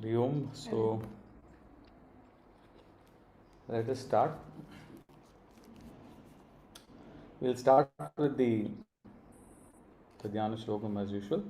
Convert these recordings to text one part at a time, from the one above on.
Hari Om. So let us start. We'll start with the Dhyana Shlokam as usual.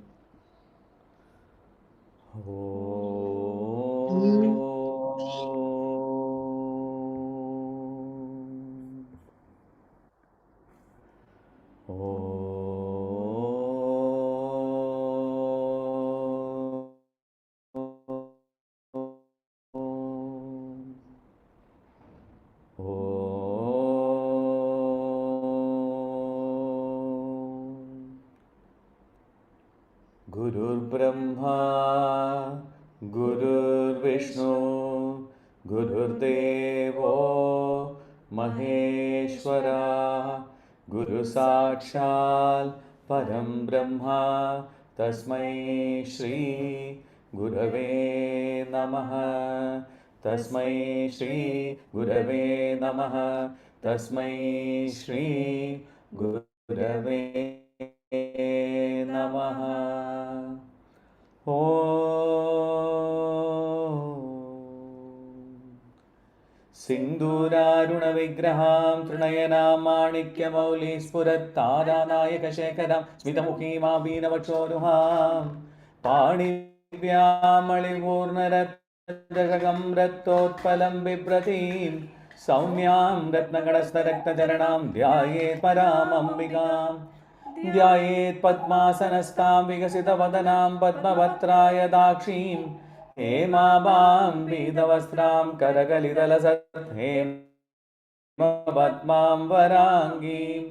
Gurur Brahma, Gurur Vishnu, Gurur Devo, Maheshwara, Guru Sakshal, Param Brahma, Tasmai Shri, Gurave Namaha, Tasmai Shri, Gurave Namaha, Tasmai Shri, Gurave Namaha. Om. Sindhuraruna Vigraham Trinayana Manikya Mauli Spurat Taranayaka Shekaram Smitamukhim Abhinavachoruham Pani Vyamali Jagam Rattotpalam Bipratim Saumyam Ratnagadasta Rakta Jaranam Dhyayet Paramambikam Dhyayet Padmasanastam Vigasitavadhanam Padmavatraya Dakshim Hemabam Vidavastram Karagalidhalasat Hemabhatmam Varangim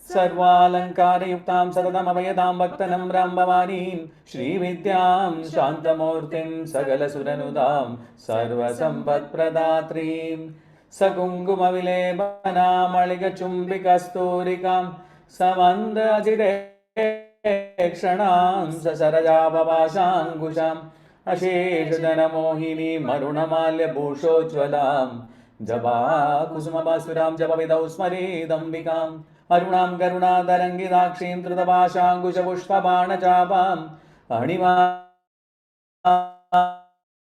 Sarvalankarayuktam Satatam Abhayadam Bhaktanam Rambhavanim Shri Vidyam Shantamurtim Sagalasudhanudam Sarvasampat Pradatrim Sakunguma Vilebanam Aligachumbikasturikam Samandrajirekshanam Sasarajabhavashangusham Asheshadanamohini Marunamalya Bhushojvalam Jaba Kusumabasuram Jabavidau Smaridambikam Arunam Karuna Darangi Dakshim Trudabhashangusha Pushpabana Jabam Anima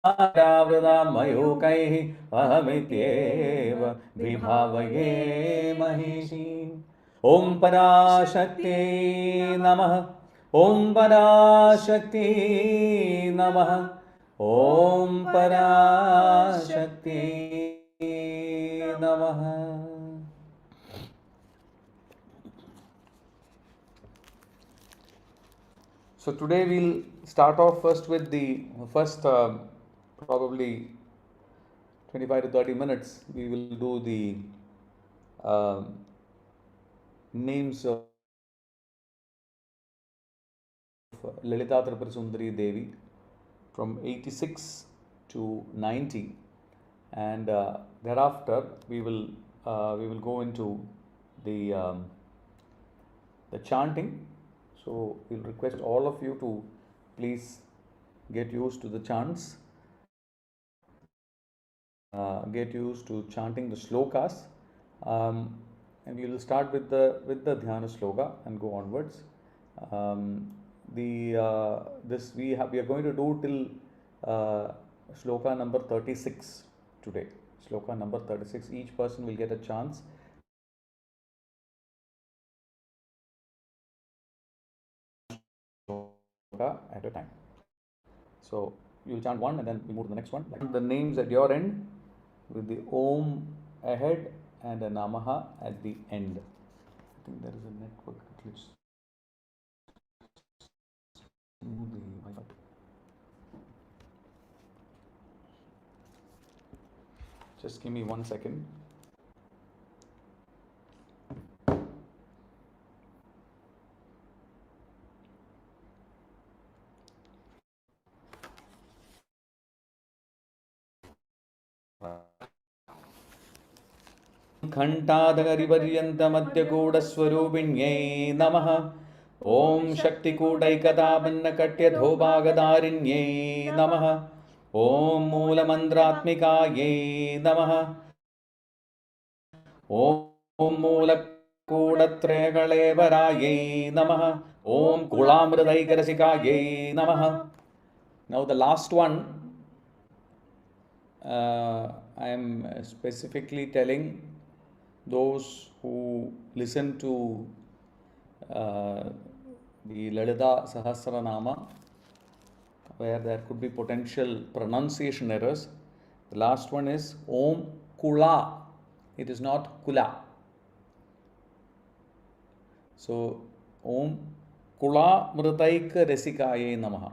Vradam Mayukaihi Ahamityeva Vibhavaye Mahishim Om Parashakti Namaha Om Parashakti Namaha Om Parashakti Namaha. So today we'll start off first with the first probably 25 to 30 minutes. We will do the names of Lalitha Sahasranamam Devi from 86 to 90, and thereafter we will go into the chanting. So we'll request all of you to please get used to the chants, get used to chanting the shlokas, and we will start with the Dhyana Shloka and go onwards. We are going to do till Shloka number 36 today. Shloka number 36. Each person will get a chance. At a time. So you will chant one and then we move to the next one. The names at your end with the Om ahead and a Namaha at the end. I think there is a network glitch. Just give me 1 second. Khantadagarivaryantamadhyakoodaswarupinyai Namaha Om Shakti-Kudaikatapanna-Katyadhobagadarinye Namaha Om Moolamandratmikaye Namaha Om Moolakudatrayagalevaraaye Namaha Om Kulamridaikarasikaye Namaha. Now the last one I am specifically telling those who listen to the Lalitha Sahasranamam, where there could be potential pronunciation errors. The last one is Om Kula. It is not Kula. So Om Kula Mritaika Resikaye Namaha.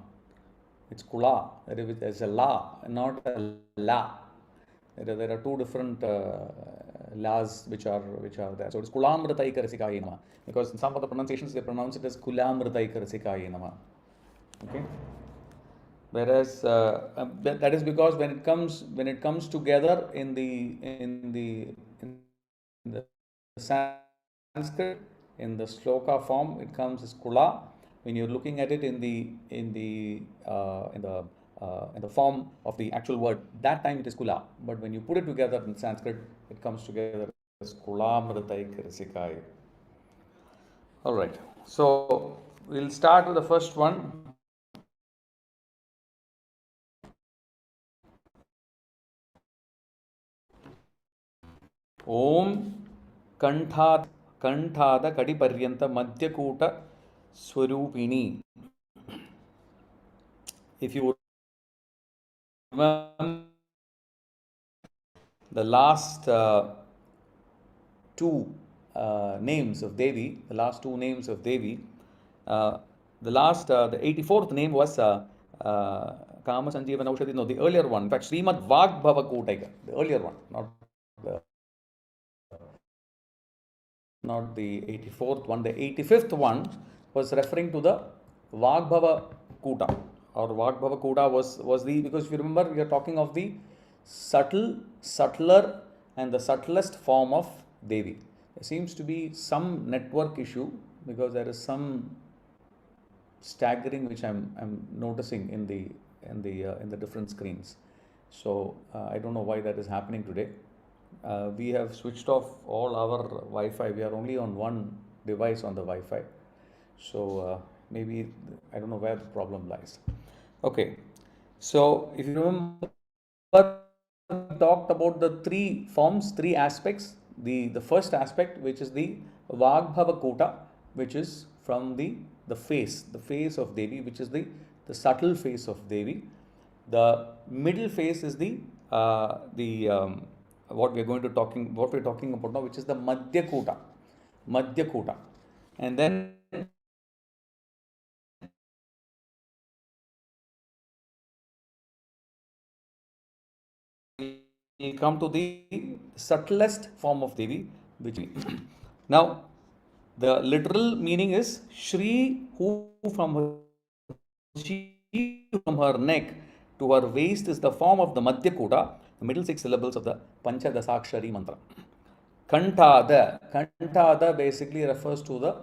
It's Kula. There is a La, not a La. There are two different laws which are there. So it's Kulamritaika Rasikaye Namaha. Because in some of the pronunciations they pronounce it as Kulamritaika Rasikaye Namaha. Okay. Whereas that is because when it comes together in the Sanskrit, in the Shloka form, it comes as Kula. When you're looking at it in the form of the actual word, that time it is Kula. But when you put it together in Sanskrit, it comes together as Kulamritaika Rasikaye. All right. So we'll start with the first one. Om Kanthada Kadiparyanta Madhyakuta Swarupini. If you remember the last two names of Devi, the 84th name was Kama Sanjeevana Aushadhi. No, the earlier one. In fact, Srimad Vagbhava Kotaika, the earlier one, not the 84th one. The 85th one was referring to the Vagbhava Kuta, or Vagbhava Kuta was the, because if you remember, we are talking of the subtler and the subtlest form of Devi. There seems to be some network issue because there is some staggering which I'm noticing in the different screens. So I don't know why that is happening today. We have switched off all our Wi-Fi. We are only on one device on the Wi-Fi. So maybe, I don't know where the problem lies. Okay. So if you remember, we talked about the three forms, three aspects. The first aspect, which is the Vagbhava Kota, which is from the face of Devi, which is the subtle face of Devi. The middle face is what we're talking about now, which is the Madhya Kota. And then we come to the subtlest form of Devi, which now the literal meaning is Shri, who from her neck to her waist is the form of the Madhya Kota, the middle 6 syllables of the Panchadasakshari mantra. Kanthada basically refers to the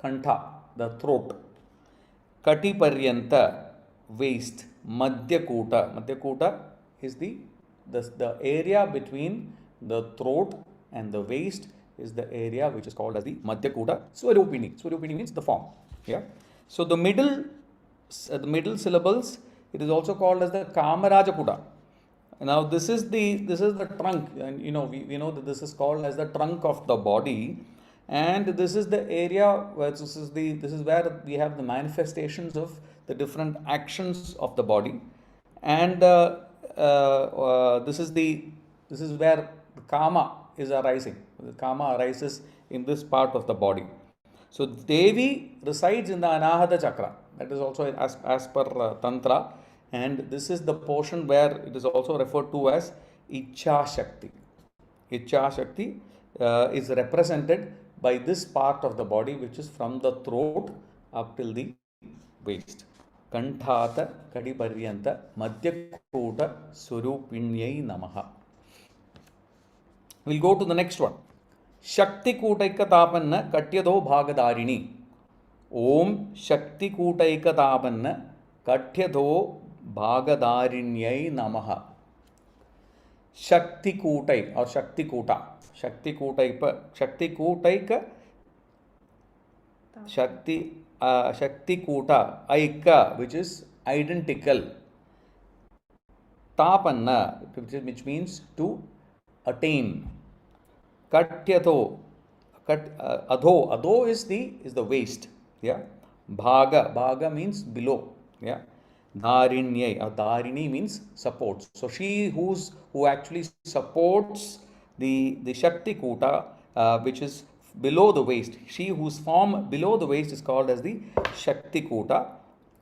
Kantha, the throat. Katiparyanta, waist. Madhya Kota is the area between the throat and the waist is the area which is called as the Madhya Kota Swarupini. Swarupini means the form. Yeah. So the middle syllables, it is also called as the Kamaraja Kota. Now this is the trunk, and we know that this is called as the trunk of the body, and this is the area where this is where we have the manifestations of the different actions of the body, and this is where the Kama is arising. The Kama arises in this part of the body. So Devi resides in the Anahata Chakra. That is also as per Tantra. And this is the portion where it is also referred to as Ichha Shakti. Ichha Shakti is represented by this part of the body, which is from the throat up till the waist. Kanthata Kadiparyanta Madhyakuta Surupinyai Namaha. We'll go to the next one. Shakti Kutaika Tapanna Katyado Bhagadarini. Om Shakti Kutaika Tapanna Katyado Bhagadariniyai Namaha. Shakti Kutai or Shakti Kuta. Shakti Kutaika Shakti Kuta Aika, which is identical. Tapanna, which means to attain. Katyato, adho is the waist. Yeah. Bhaga means below. Yeah. Dharini means supports. So she who actually supports the Shakti Kuta, which is below the waist. She whose form below the waist is called as the Shakti Kuta.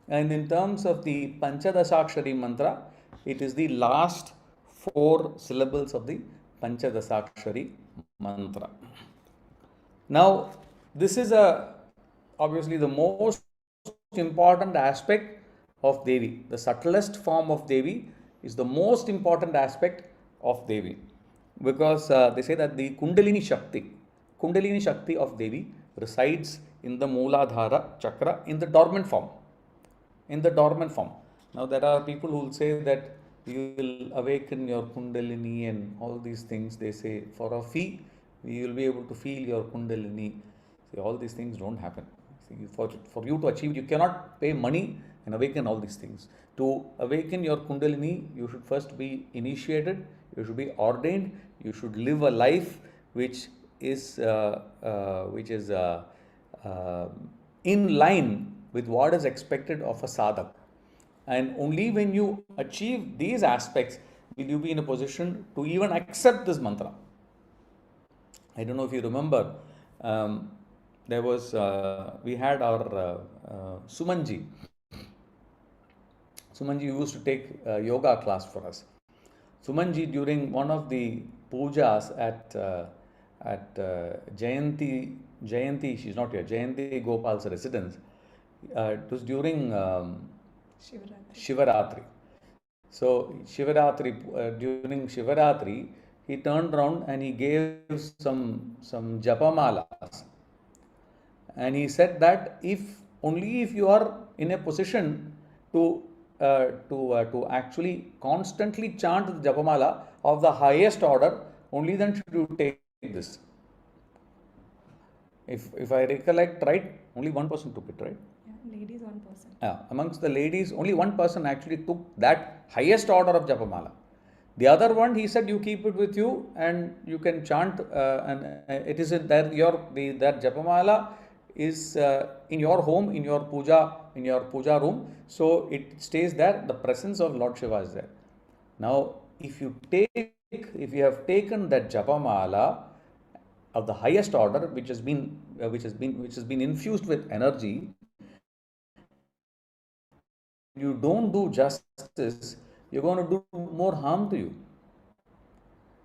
And in terms of the Panchadasakshari mantra, it is the last 4 syllables of the Panchadasakshari mantra. Now, this is obviously the most important aspect of Devi. The subtlest form of Devi is the most important aspect of Devi, because they say that the Kundalini Shakti of Devi resides in the Mooladhara chakra in the dormant form. Now, there are people who will say that you will awaken your Kundalini and all these things. They say for a fee, you will be able to feel your Kundalini. See, all these things don't happen. See, for you to achieve, you cannot pay money and awaken all these things. To awaken your Kundalini, you should first be initiated, you should be ordained, you should live a life which is in line with what is expected of a sadhak. And only when you achieve these aspects will you be in a position to even accept this mantra. I don't know if you remember, there was, we had our Sumanji. Sumanji used to take yoga class for us. Sumanji, during one of the pujas at Jayanti, she's not here, Jayanti Gopal's residence. It was during Shivaratri. So during Shivaratri, he turned around and he gave some japamalas, and he said that only if you are in a position to actually constantly chant the japamala of the highest order, only then should you take this. If I recollect right, only one person took it, right? Yeah, ladies 1%. Yeah, amongst the ladies, only one person actually took that highest order of japamala. The other one, he said, you keep it with you and you can chant, and it is that that japamala is in your home, in your puja room. So it stays there. The presence of Lord Shiva is there. Now, if you have taken that japamala of the highest order, which has been infused with energy, you don't do justice, you're going to do more harm to you.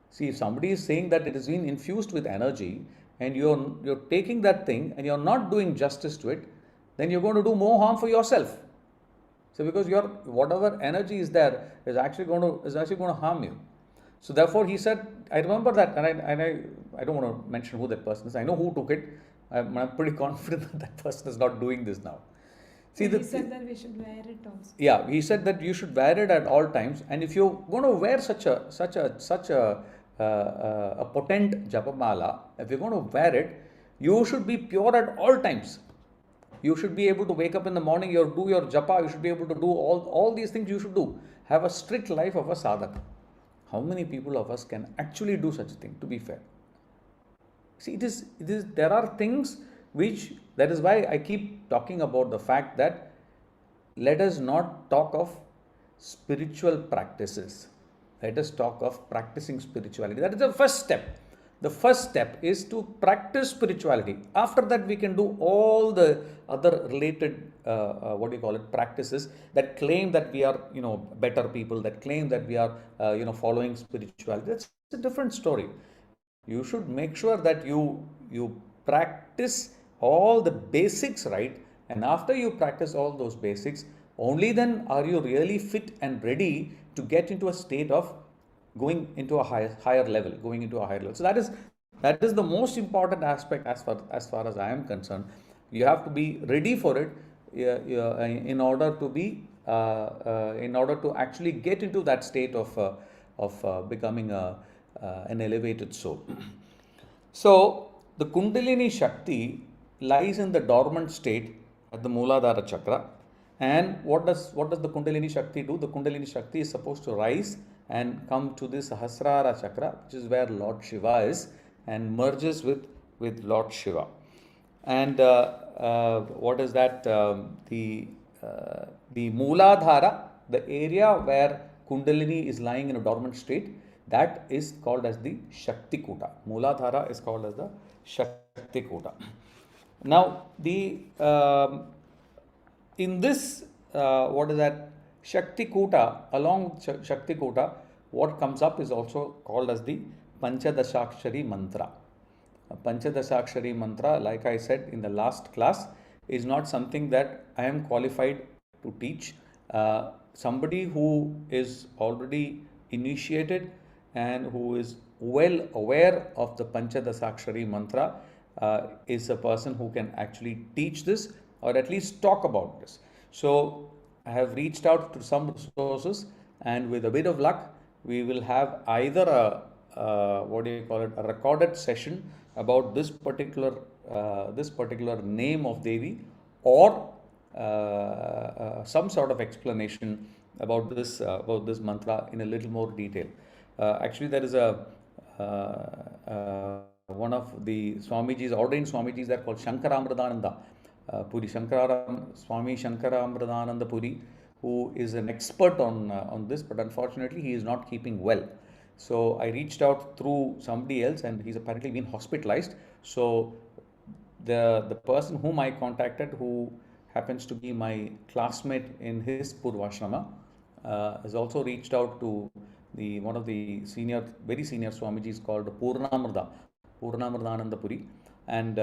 See, if somebody is saying that it has been infused with energy and you're taking that thing and you're not doing justice to it, then you're going to do more harm for yourself. So because whatever energy is there is actually going to harm you. So therefore he said, I remember that, and I don't want to mention who that person is. I know who took it. I'm pretty confident that person is not doing this now. See, he said that we should wear it also. Yeah, he said that you should wear it at all times, and if you're going to wear such a potent japamala, if you're going to wear it, you should be pure at all times. You should be able to wake up in the morning, you do your japa, you should be able to do all these things you should do. Have a strict life of a sadhak. How many people of us can actually do such a thing, to be fair? See, there are things that is why I keep talking about the fact that let us not talk of spiritual practices. Let us talk of practicing spirituality. That is the first step. The first step is to practice spirituality. After that, we can do all the other related, practices that claim that we are, better people, that claim that we are, following spirituality. That's a different story. You should make sure that you practice all the basics right, and after you practice all those basics, only then are you really fit and ready to get into a state of going into a higher level. So that is the most important aspect as far as I am concerned. You have to be ready for it in order to actually get into that state of becoming an elevated soul. So the Kundalini Shakti lies in the dormant state at the Mooladhara chakra, And what does the Kundalini Shakti do? The Kundalini Shakti is supposed to rise and come to this Sahasrara chakra, which is where Lord Shiva is, and merges with Lord Shiva. And what is that? The Mooladhara, the area where Kundalini is lying in a dormant state, that is called as the Shakti Kuta. Mooladhara is called as the Shakti Kuta. Now, in this, what is that? Shakti Kuta, along Shakti Kuta, what comes up is also called as the Panchadashakshari Mantra. Panchadashakshari Mantra, like I said in the last class, is not something that I am qualified to teach. Somebody who is already initiated and who is well aware of the Panchadashakshari Mantra is a person who can actually teach this or at least talk about this. So I have reached out to some resources, and with a bit of luck, we will have either a recorded session about this particular name of Devi, or some sort of explanation about this mantra in a little more detail. Actually, there is one of the Swamijis, ordained Swamijis, they are called Shankaramridananda Puri, Swami Shankaramridananda Puri, who is an expert on this, but unfortunately he is not keeping well. So I reached out through somebody else, and he's apparently been hospitalized. So the person whom I contacted, who happens to be my classmate in his Purvashrama, has also reached out to one of the very senior Swamijis called Purnamridananda Puri. And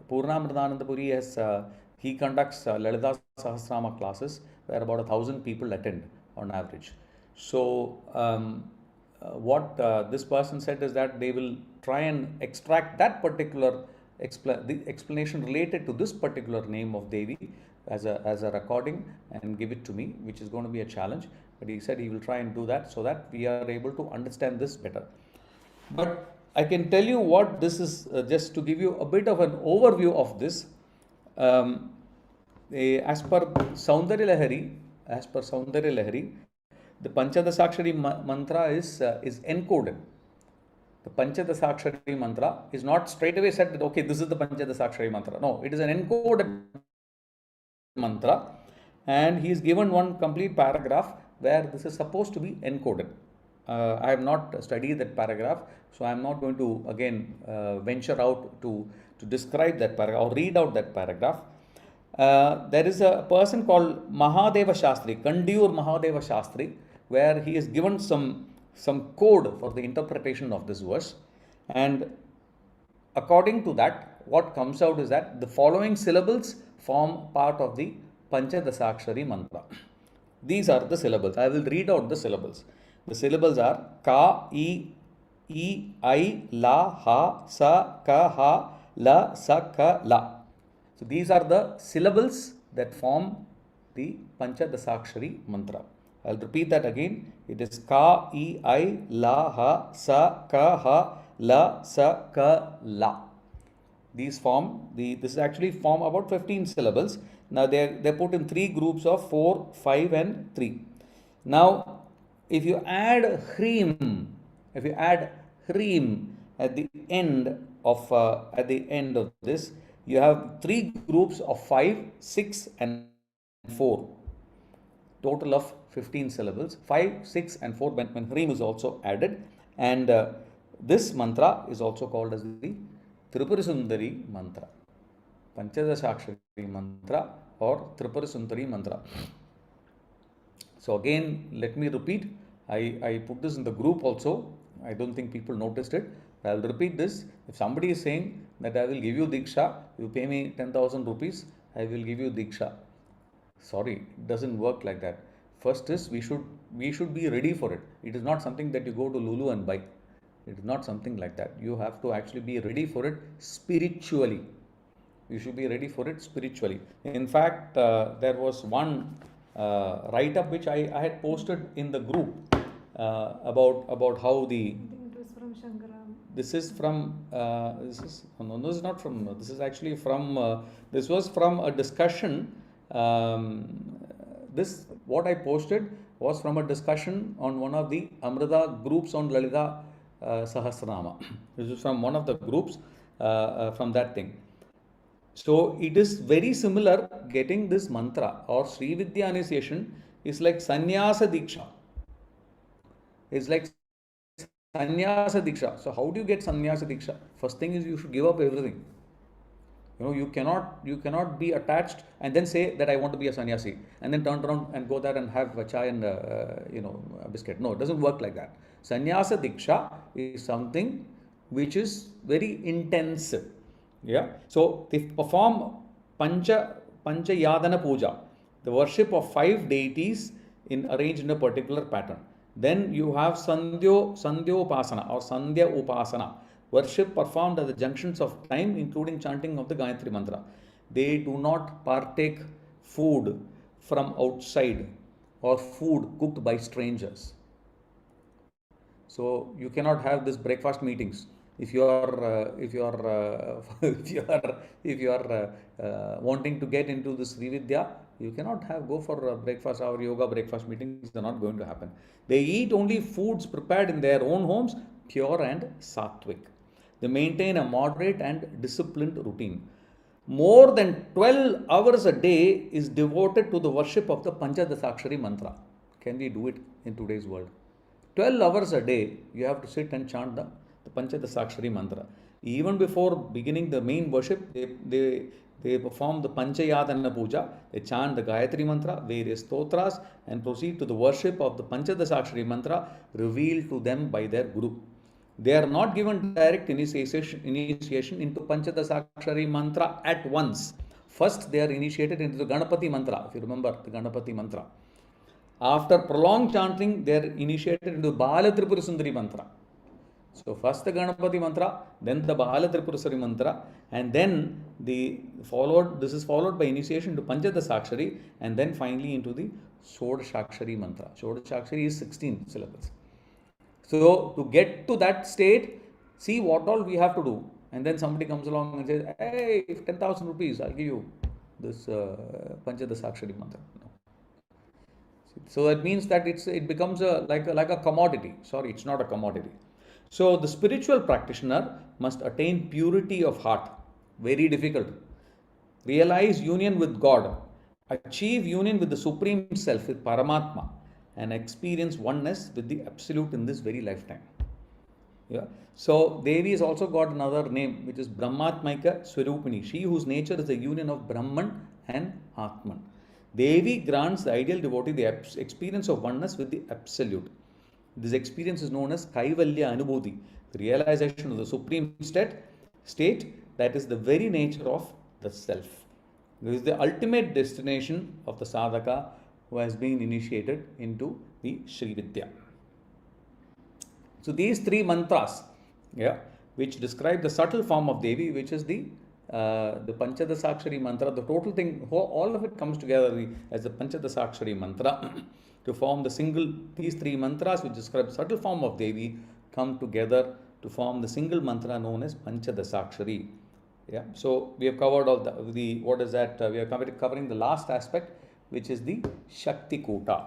Purnamridananda Puri he conducts Lalitha Sahasranamam classes where about 1,000 people attend on average. So what this person said is that they will try and extract that particular the explanation related to this particular name of Devi as a recording and give it to me, which is going to be a challenge. But he said he will try and do that so that we are able to understand this better. But I can tell you what this is, just to give you a bit of an overview of this. As per Saundarya Lahari, the Panchadashakshari mantra is encoded. The Panchadashakshari mantra is not straight away said that, okay, this is the Panchadashakshari mantra. No, it is an encoded mantra, and he is given one complete paragraph where this is supposed to be encoded. I have not studied that paragraph, so I am not going to again venture out to describe that paragraph or read out that paragraph. There is a person called Mahadeva Shastri, Kandiur Mahadeva Shastri, where he is given some code for the interpretation of this verse, and according to that, what comes out is that the following syllables form part of the Panchadashakshari mantra. These are the syllables. I will read out the syllables. The syllables are Ka, I, La, Ha, Sa, Ka, Ha, La, Sa, Ka, La. So these are the syllables that form the Panchadashakshari mantra. I'll repeat that again. It is Ka, I, La, Ha, Sa, Ka, Ha, La, Sa, Ka, La. These this is actually form about 15 syllables. Now they're put in three groups of 4, 5 and 3. Now if you add hreem at the end of this, you have three groups of 5, 6 and 4. Total of 15 syllables. 5, 6 and 4 when hreem is also added, and this mantra is also called as the Tripurasundari mantra, Panchadashakshari mantra or Tripurasundari mantra. So again, let me repeat. I put this in the group also. I don't think people noticed it. I will repeat this. If somebody is saying that I will give you Diksha, you pay me 10,000 rupees, I will give you Diksha. Sorry, it doesn't work like that. First is we should be ready for it. It is not something that you go to Lulu and buy. It is not something like that. You have to actually be ready for it spiritually. You should be ready for it spiritually. In fact, there was one write-up which I had posted in the group about how the. I think it was from Shankaram. This is from. This is not from. This is actually from. This was from a discussion This, what I posted was from a discussion on one of the Amrita groups on Lalitha Sahasranamam. This is from one of the groups from that thing. So it is very similar. Getting this mantra or Sri Vidya initiation is like sannyasa diksha. It's like sannyasa diksha. So how do you get sannyasa diksha? First thing is you should give up everything. You cannot be attached and then say that I want to be a sannyasi and then turn around and go there and have a chai and a biscuit. No, it doesn't work like that. Sannyasa diksha is something which is very intensive. Yeah. So they perform pancha yadana puja, the worship of 5 deities arranged in a particular pattern. Then you have Sandhyopasana or Sandhya Upasana, worship performed at the junctions of time, including chanting of the Gayatri Mantra. They do not partake food from outside or food cooked by strangers. So you cannot have this breakfast meetings. If you are wanting to get into this Sri Vidya, you cannot go for breakfast or yoga breakfast meetings. They're not going to happen. They eat only foods prepared in their own homes, pure and sattvic. They maintain a moderate and disciplined routine. More than 12 hours a day is devoted to the worship of the Panchadasakshari mantra. Can we do it in today's world? 12 hours a day, you have to sit and chant the Panchadasakshari mantra. Even before beginning the main worship, they perform the Panchayadana puja. They chant the Gayatri mantra, various stotras, and proceed to the worship of the Panchadasakshari mantra revealed to them by their guru. They are not given direct initiation into Panchadasakshari mantra at once. First, they are initiated into the Ganapati mantra. If you remember the Ganapati mantra. After prolonged chanting, they are initiated into Bala Tripura Sundari mantra. So first the Ganapati mantra, then the Bala Tripura Sundari mantra, and then this is followed by initiation to Panchadasakshari, and then finally into the Shodashakshari mantra. Shodashakshari is 16 syllables. So to get to that state, see what all we have to do. And then somebody comes along and says, hey, 10,000 rupees, I'll give you this Panchadasakshari mantra. No. So that means that it becomes like a commodity. Sorry, it's not a commodity. So the spiritual practitioner must attain purity of heart. Very difficult. Realize union with God. Achieve union with the Supreme Self, with Paramatma, and experience oneness with the Absolute in this very lifetime. Yeah. So Devi has also got another name, which is Brahmatmaika Swarupini, she whose nature is the union of Brahman and Atman. Devi grants the ideal devotee the experience of oneness with the Absolute. This experience is known as Kaivalya Anubhuti, the realization of the supreme state that is the very nature of the self. This is the ultimate destination of the sadhaka who has been initiated into the Sri Vidya. So these 3 mantras, which describe the subtle form of Devi, which is the Panchadasakshari mantra, the total thing, all of it comes together as the Panchadasakshari mantra to form these 3 mantras which describe subtle form of Devi come together to form the single mantra known as Panchadasakshari. Yeah. So we have covered all what is that? We are covering the last aspect, which is the Shakti Kuta.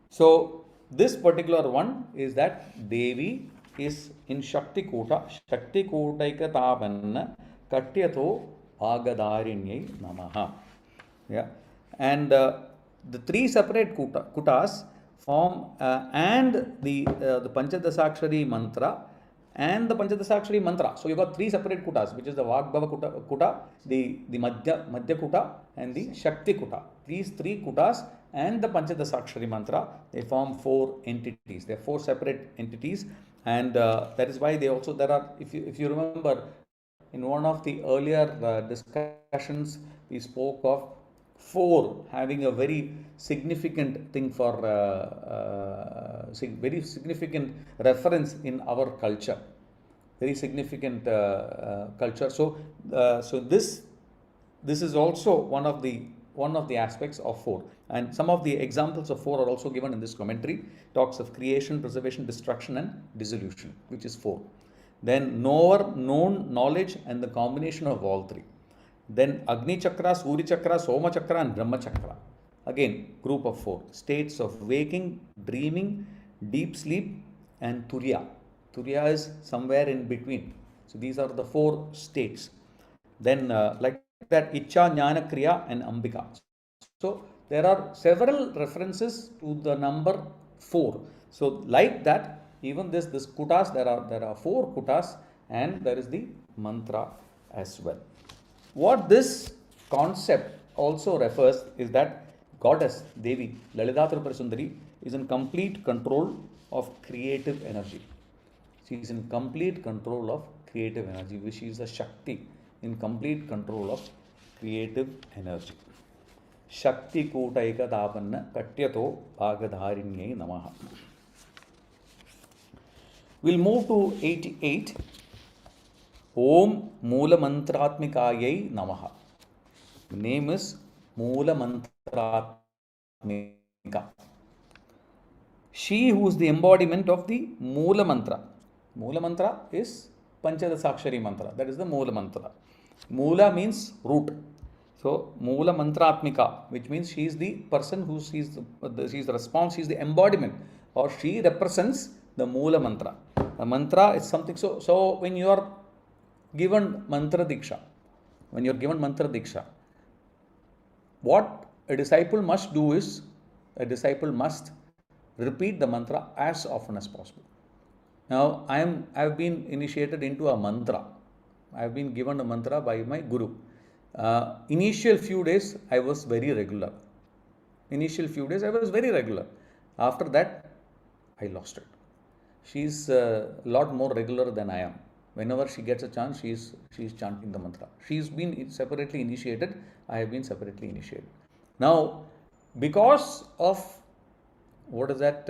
So this particular one is that Devi is in Shakti Kuta. Shakti Kutaika Tapanna Katyato Agadarinyai Namaha. Yeah. And the 3 separate kutas form and the Panchadasakshari mantra and the Panchadasakshari mantra. So you got 3 separate kutas, which is the Vagbhava kuta, the Madhya kuta, and the Shakti kuta. These 3 kutas and the Panchadasakshari mantra, they form 4 entities. They are 4 separate entities, and that is why there are, if you remember, in one of the earlier discussions, we spoke of 4 having a very significant thing for very significant reference in our culture, very significant culture. So this is also one of the aspects of 4, and some of the examples of 4 are also given in this commentary. Talks of creation, preservation, destruction, and dissolution, which is 4. Then knower, known, knowledge, and the combination of all 3. Then Agni Chakra, Surya Chakra, Soma Chakra, and Brahma Chakra. Again, group of 4 states of waking, dreaming, deep sleep, and Turiya. Turiya is somewhere in between. So these are the 4 states. Then, like that, Icha, Jnana, Kriya, and Ambika. So there are several references to the number 4. So like that, even this kutas, there are 4 kutas, and there is the mantra as well. What this concept also refers is that goddess Devi Lalitha Sahasranamam is in complete control of creative energy. She is in complete control of creative energy, which is a Shakti in complete control of creative energy. Shakti Kutaika Dapanna Katyato Bhagadharinyai Namaha. We'll move to 88. Om Moola Mantratmikayai Namaha. The name is Moola Mantratmika. She who is the embodiment of the Moola Mantra. Moola Mantra is Panchadasakshari Mantra. That is the Moola Mantra. Moola means root. So, Moola Mantratmika, which means she is the person who she is the response, she is the embodiment, or she represents the Moola Mantra. A mantra is something, so when you are given mantra diksha, what a disciple must do is, a disciple must repeat the mantra as often as possible. Now, I have been initiated into a mantra. I have been given a mantra by my guru. Initial few days, I was very regular. After that, I lost it. She's a lot more regular than I am. Whenever she gets a chance, she is chanting the mantra. She's been separately initiated. I have been separately initiated. Now, because of what is that?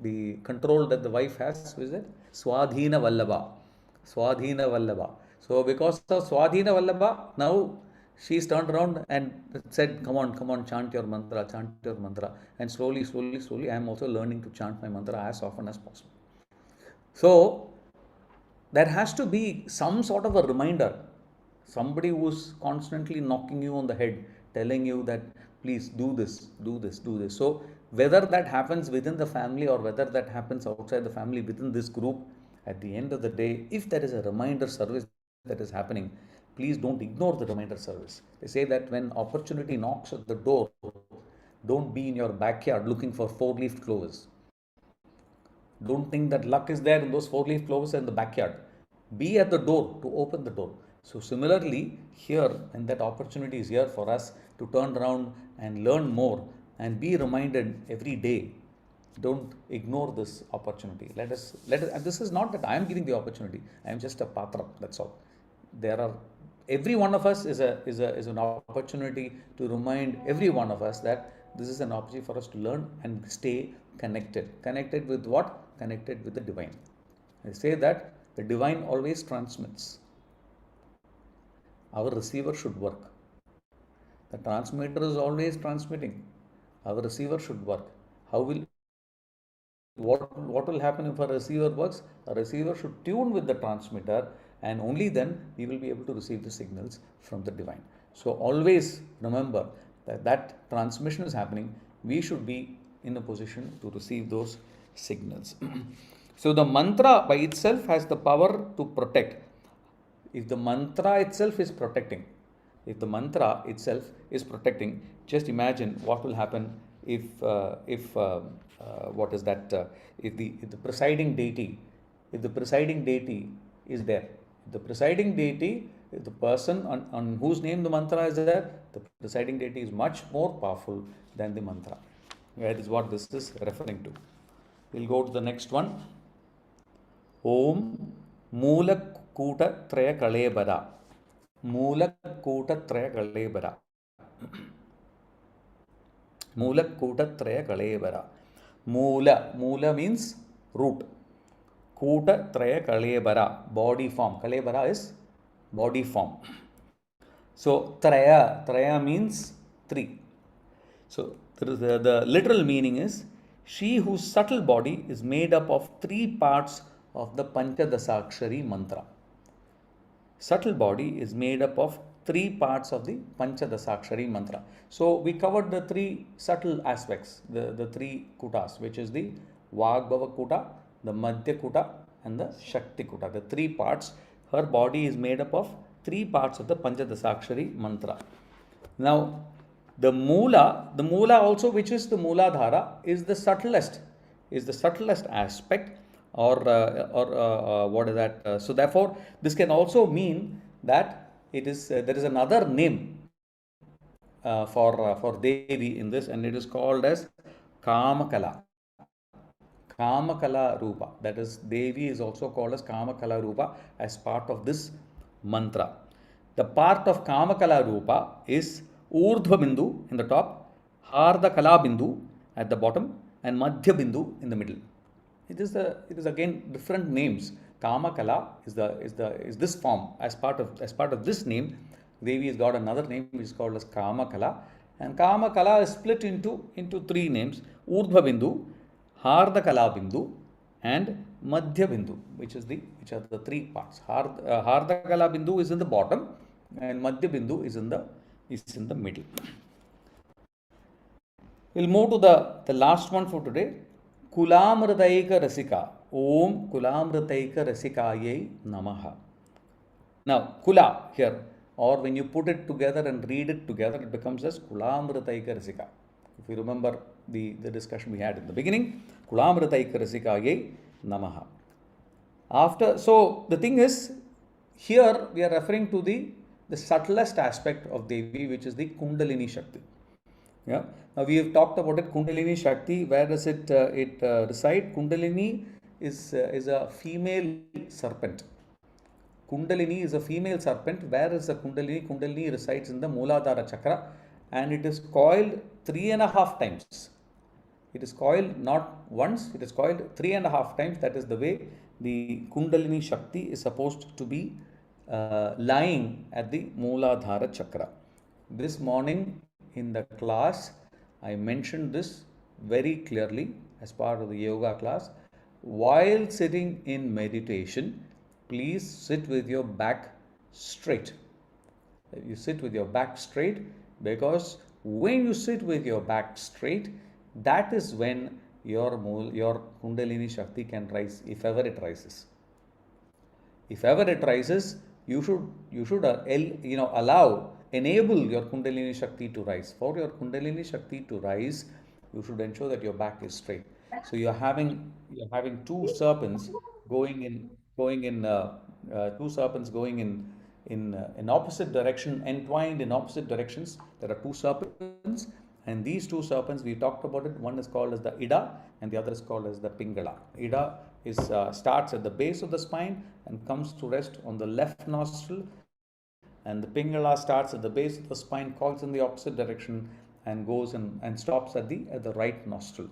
The control that the wife has, is it? Swadhina Vallabha. So because of Swadhina Vallabha, now she's turned around and said, come on, chant your mantra. And slowly, I am also learning to chant my mantra as often as possible. So, there has to be some sort of a reminder. Somebody who's constantly knocking you on the head, telling you that, please do this. So, whether that happens within the family or whether that happens outside the family within this group, at the end of the day, if there is a reminder service that is happening, please don't ignore the reminder service. They say that when opportunity knocks at the door, don't be in your backyard looking for 4-leaf clovers. Don't think that luck is there in those 4-leaf clovers in the backyard. Be at the door to open the door. So similarly, here, when that opportunity is here for us to turn around and learn more and be reminded every day, don't ignore this opportunity. Let us. This is not that I am giving the opportunity. I am just a patra. That's all. Every one of us is an opportunity to remind every one of us that this is an opportunity for us to learn and stay connected. Connected with what? Connected with the divine. I say that the divine always transmits. Our receiver should work. The transmitter is always transmitting. Our receiver should work. What will happen if a receiver works? A receiver should tune with the transmitter, and only then we will be able to receive the signals from the divine. So always remember that transmission is happening. We should be in a position to receive those signals. So the mantra by itself has the power to protect. If the mantra itself is protecting, just imagine what will happen if the presiding deity is there. If the person on whose name the mantra is there, the presiding deity is much more powerful than the mantra. That is what this is referring to. We'll go to the next one. Om Moola Kuta Traya Kalebara. Moola Kuta Traya Kalebara. Moola Kuta Traya Kalebara. Moola means root. Kuta Traya Kalebara, body form. Kalebara is body form. So Traya means 3. So the literal meaning is she whose subtle body is made up of 3 parts of the Panchadasakshari mantra. subtle body is made up of three parts of the Panchadasakshari mantra. So we covered the three subtle aspects, the three kutas, which is the Vagbhava kuta, the Madhya kuta, and the Shakti kuta. The three parts. Her body is made up of three parts of the Panchadasakshari mantra. Now, the Moola also, which is the Mooladhara, is the subtlest aspect, or what is that? So therefore, this can also mean that it is there is another name for Devi in this, and it is called as Kamakala. Kamakala Rupa. That is, Devi is also called as Kamakala Rupa as part of this mantra. The part of Kamakala Rupa is Urdhva Bindu in the top, Hardha Kala Bindu at the bottom, and Madhya Bindu in the middle. It is again different names. Kamakala is this form. As part of this name, Devi has got another name which is called as Kamakala, and Kamakala is split into three names: Urdhva Bindu, Hardha Kala Bindu, and Madhya Bindu, which are the three parts. Hardha Kala Bindu is in the bottom, and Madhya Bindu is in the middle. We'll move to the last one for today. Kulamritaika Rasika. Om Kulamritaika Rasikayai Namaha. Now, Kula here, or when you put it together and read it together, it becomes as Kulamritaika Rasika. If you remember the discussion we had in the beginning, Kulamritaika Rasikayai Namaha. So the thing is, here we are referring to the subtlest aspect of Devi, which is the Kundalini Shakti. Yeah. Now we have talked about it. Kundalini Shakti. Where does it reside? Kundalini is a female serpent. Kundalini is a female serpent. Where is the Kundalini? Kundalini resides in the Mooladhara chakra, and it is coiled 3.5 times. It is coiled not once. It is coiled 3.5 times. That is the way the Kundalini Shakti is supposed to be lying at the Mooladhara chakra. This morning in the class, I mentioned this very clearly as part of the yoga class. While sitting in meditation, please sit with your back straight. You sit with your back straight, because when you sit with your back straight, that is when your Kundalini Shakti can rise, if ever it rises. If ever it rises, you should enable your Kundalini Shakti to rise. For your Kundalini Shakti to rise, you should ensure that your back is straight. So you're having two serpents going in opposite direction, entwined in opposite directions. There are two serpents, and these two serpents, we talked about it. One is called as the Ida, and the other is called as the Pingala. Ida starts at the base of the spine and comes to rest on the left nostril, and the Pingala starts at the base of the spine, coils in the opposite direction, and goes and stops at the right nostril.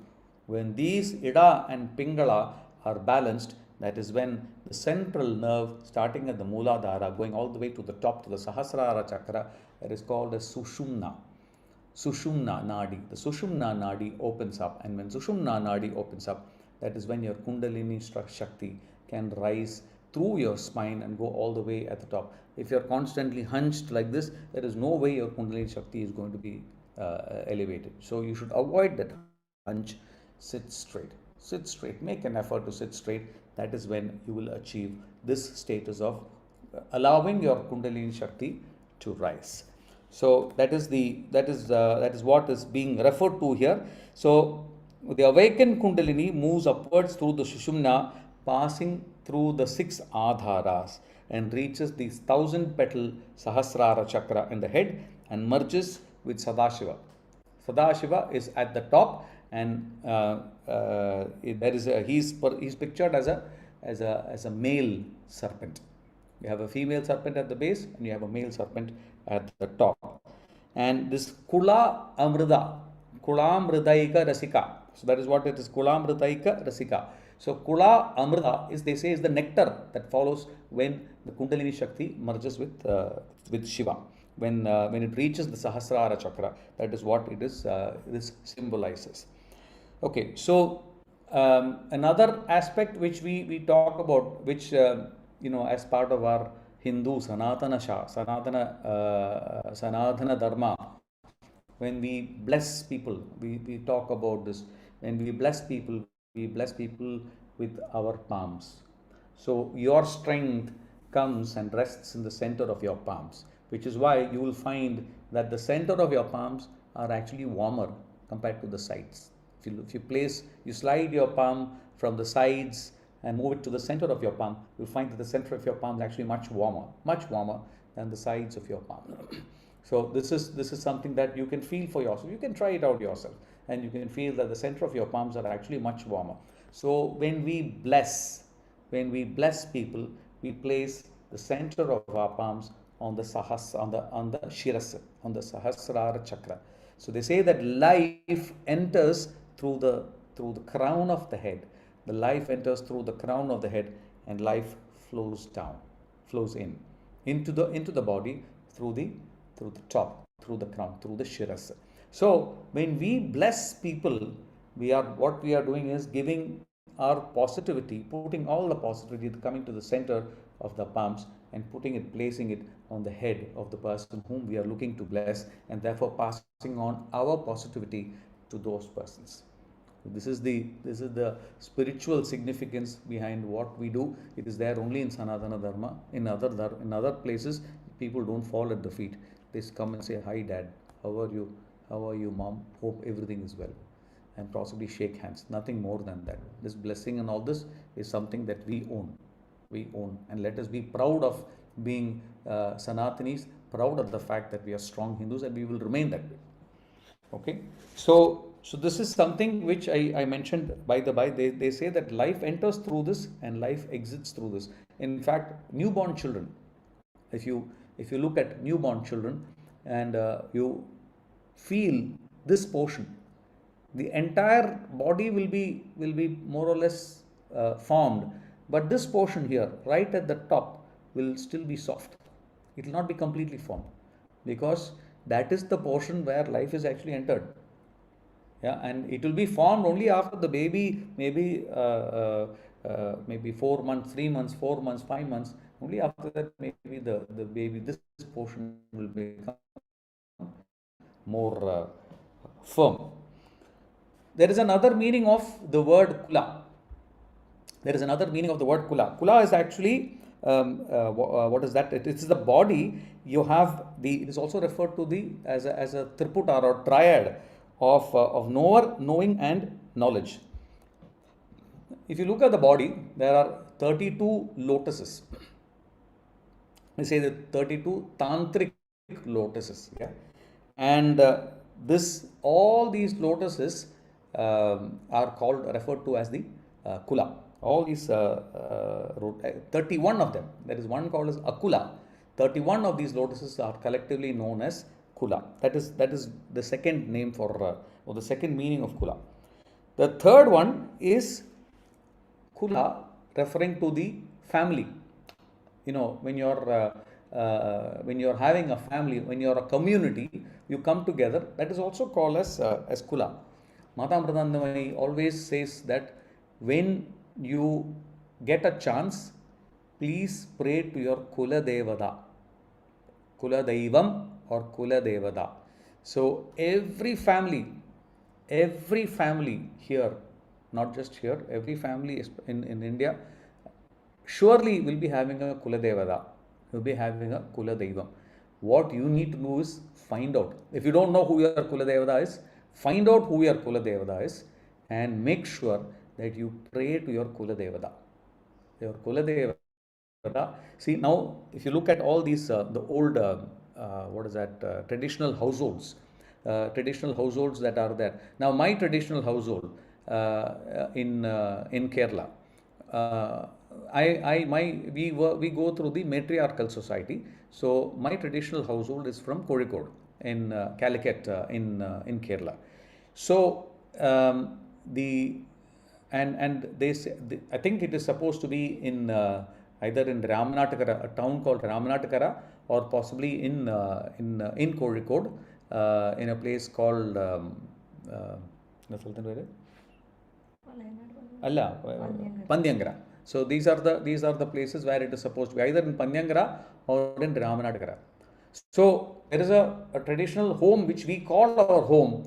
When these Ida and Pingala are balanced, that is when the central nerve, starting at the Mooladhara, going all the way to the top to the Sahasrara chakra, that is called as Sushumna Nadi. The Sushumna Nadi opens up, and when Sushumna Nadi opens up, that is when your Kundalini Shakti can rise through your spine and go all the way at the top. If you're constantly hunched like this, there is no way your Kundalini Shakti is going to be elevated. So you should avoid that hunch. Sit straight. Make an effort to sit straight. That is when you will achieve this status of allowing your Kundalini Shakti to rise. So that is what is being referred to here. So the awakened Kundalini moves upwards through the Sushumna, passing through the 6 Adharas, and reaches the 1000-petal Sahasrara chakra in the head and merges with Sadashiva. Sadashiva is at the top, and he's pictured as a male serpent. You have a female serpent at the base, and you have a male serpent at the top. And this Kulamritaika Rasika. So that is what it is. Kulamritaika Rasika. So Kula Amrita is the nectar that follows when the Kundalini Shakti merges with Shiva. When it reaches the Sahasrara chakra, that is what it is. This symbolizes. Okay, so another aspect which we talk about, which as part of our Hindu Sanatana Dharma, when we bless people, we talk about this. When we bless people with our palms. So your strength comes and rests in the center of your palms, which is why you will find that the center of your palms are actually warmer compared to the sides. You slide your palm from the sides and move it to the center of your palm, you'll find that the center of your palm is actually much warmer than the sides of your palm. So this is something that you can feel for yourself. You can try it out yourself, and you can feel that the center of your palms are actually much warmer. So when we bless people, we place the center of our palms on the shirasa, on the Sahasrara chakra. So they say that life enters through the crown of the head. The life enters through the crown of the head, and life flows into the body through the top, through the crown, through the shirasa. So when we bless people, what we are doing is giving our positivity, putting all the positivity coming to the center of the palms and placing it on the head of the person whom we are looking to bless, and therefore passing on our positivity to those persons. This is the spiritual significance behind what we do. It is there only in Sanatana Dharma. In other places, people don't fall at the feet. They come and say, "Hi, Dad. How are you? How are you, Mom? Hope everything is well," and possibly shake hands. Nothing more than that. This blessing and all this is something that we own. And let us be proud of being Sanatanis, proud of the fact that we are strong Hindus, and we will remain that way. Okay, so this is something which I mentioned by the by. They say that life enters through this and life exits through this. In fact, newborn children, if you look at newborn children and you feel this portion, the entire body will be more or less formed, but this portion here, right at the top, will still be soft. It will not be completely formed, because that is the portion where life is actually entered. Yeah, and it will be formed only after the baby, maybe 4 months, 3 months, 4 months, 5 months. Only after that, maybe the baby, this portion will become more firm. There is another meaning of the word kula. Kula is actually what is that? It is the body. You have it is also referred to as a triputa or triad of knower, knowing, and knowledge. If you look at the body, there are 32 lotuses. We say that 32 tantric lotuses. Yeah, and all these lotuses are referred to as the kula. All these 31 of them, there is one called as akula. 31 of these lotuses are collectively known as kula. That is the second name or the second meaning of kula. The third one is kula, referring to the family. When you're having a family, when you're a community, you come together. That is also called as kula. Mata Amritanandamai always says that when you get a chance, please pray to your Kula Devada, Kula Deivam or Kula Devada. So every family here, not just here, every family in India surely will be having a Kula Devada, will be having a Kula Deivam. What you need to do is find out. If you don't know who your Kula Devada is, find out who your Kula Devada is and make sure that you pray to your Kula Devada. Your Kula Devada. See, now if you look at all these the old traditional households that are there. Now my traditional household in Kerala, we go through the matriarchal society. So my traditional household is from Kozhikode in Calicut in Kerala. So they say, I think it is supposed to be in either in Ramanatakara, a town called Ramanatakara, or possibly in Kozhikode, in a place called Pandyangra. So these are the places where it is supposed to be, either in Panyangara or in Ramanatagara. So there is a traditional home which we call our home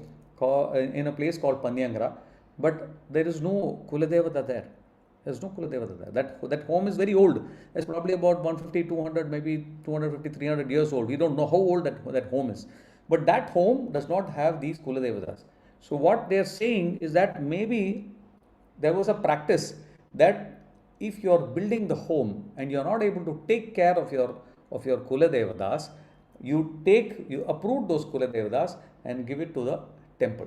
in a place called Panyangara, but there is no Kuladevata there. There's no Kuladevata there. That home is very old. It's probably about 150, 200, maybe 250, 300 years old. We don't know how old that home is. But that home does not have these Kuladevatas. So what they are saying is that maybe there was a practice that if you are building the home and you are not able to take care of your Kuladevatas, you uproot those Kuladevatas and give it to the temple.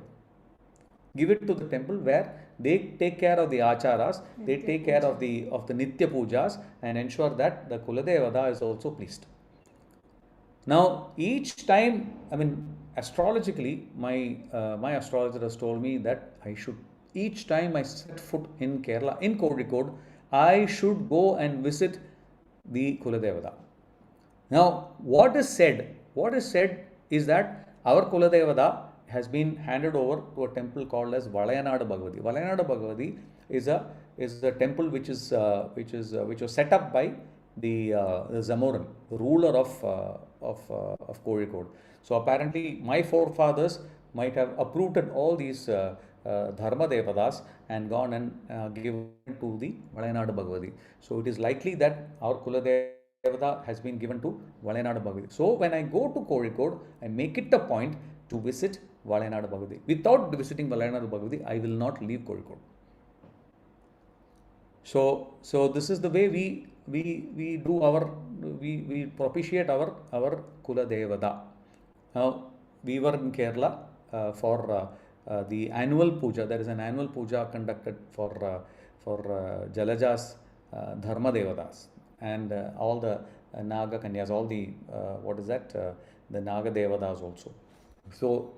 Give it to the temple where they take care of the acharas, they take care of the nitya pujas and ensure that the Kuladevata is also pleased. Now, each time, astrologically, my astrologer has told me that I should, each time I set foot in Kerala, in Kozhikode, I should go and visit the Kuladevata. Now, what is said is that our Kuladevata has been handed over to a temple called as Valayanadu Bhagavati. Valayanadu Bhagavati is a temple which was set up by the Zamorin, the ruler of Kozhikode. So apparently, my forefathers might have uprooted all these Dharma Devatas and gone and given to the Valayanadu Bhagavati. So it is likely that our Kuladevata has been given to Valayanadu Bhagavati. So when I go to Kozhikode, I make it a point to visit Valayanadu Bhagavati. Without visiting Valayanadu Bhagavati, I will not leave Kozhikode. So this is the way we do we propitiate our Kula Devata. Now we were in Kerala for the annual puja. There is an annual puja conducted for Jalaja's Dharma Devatas and all the Naga Kanyas, all the the Naga Devatas also. So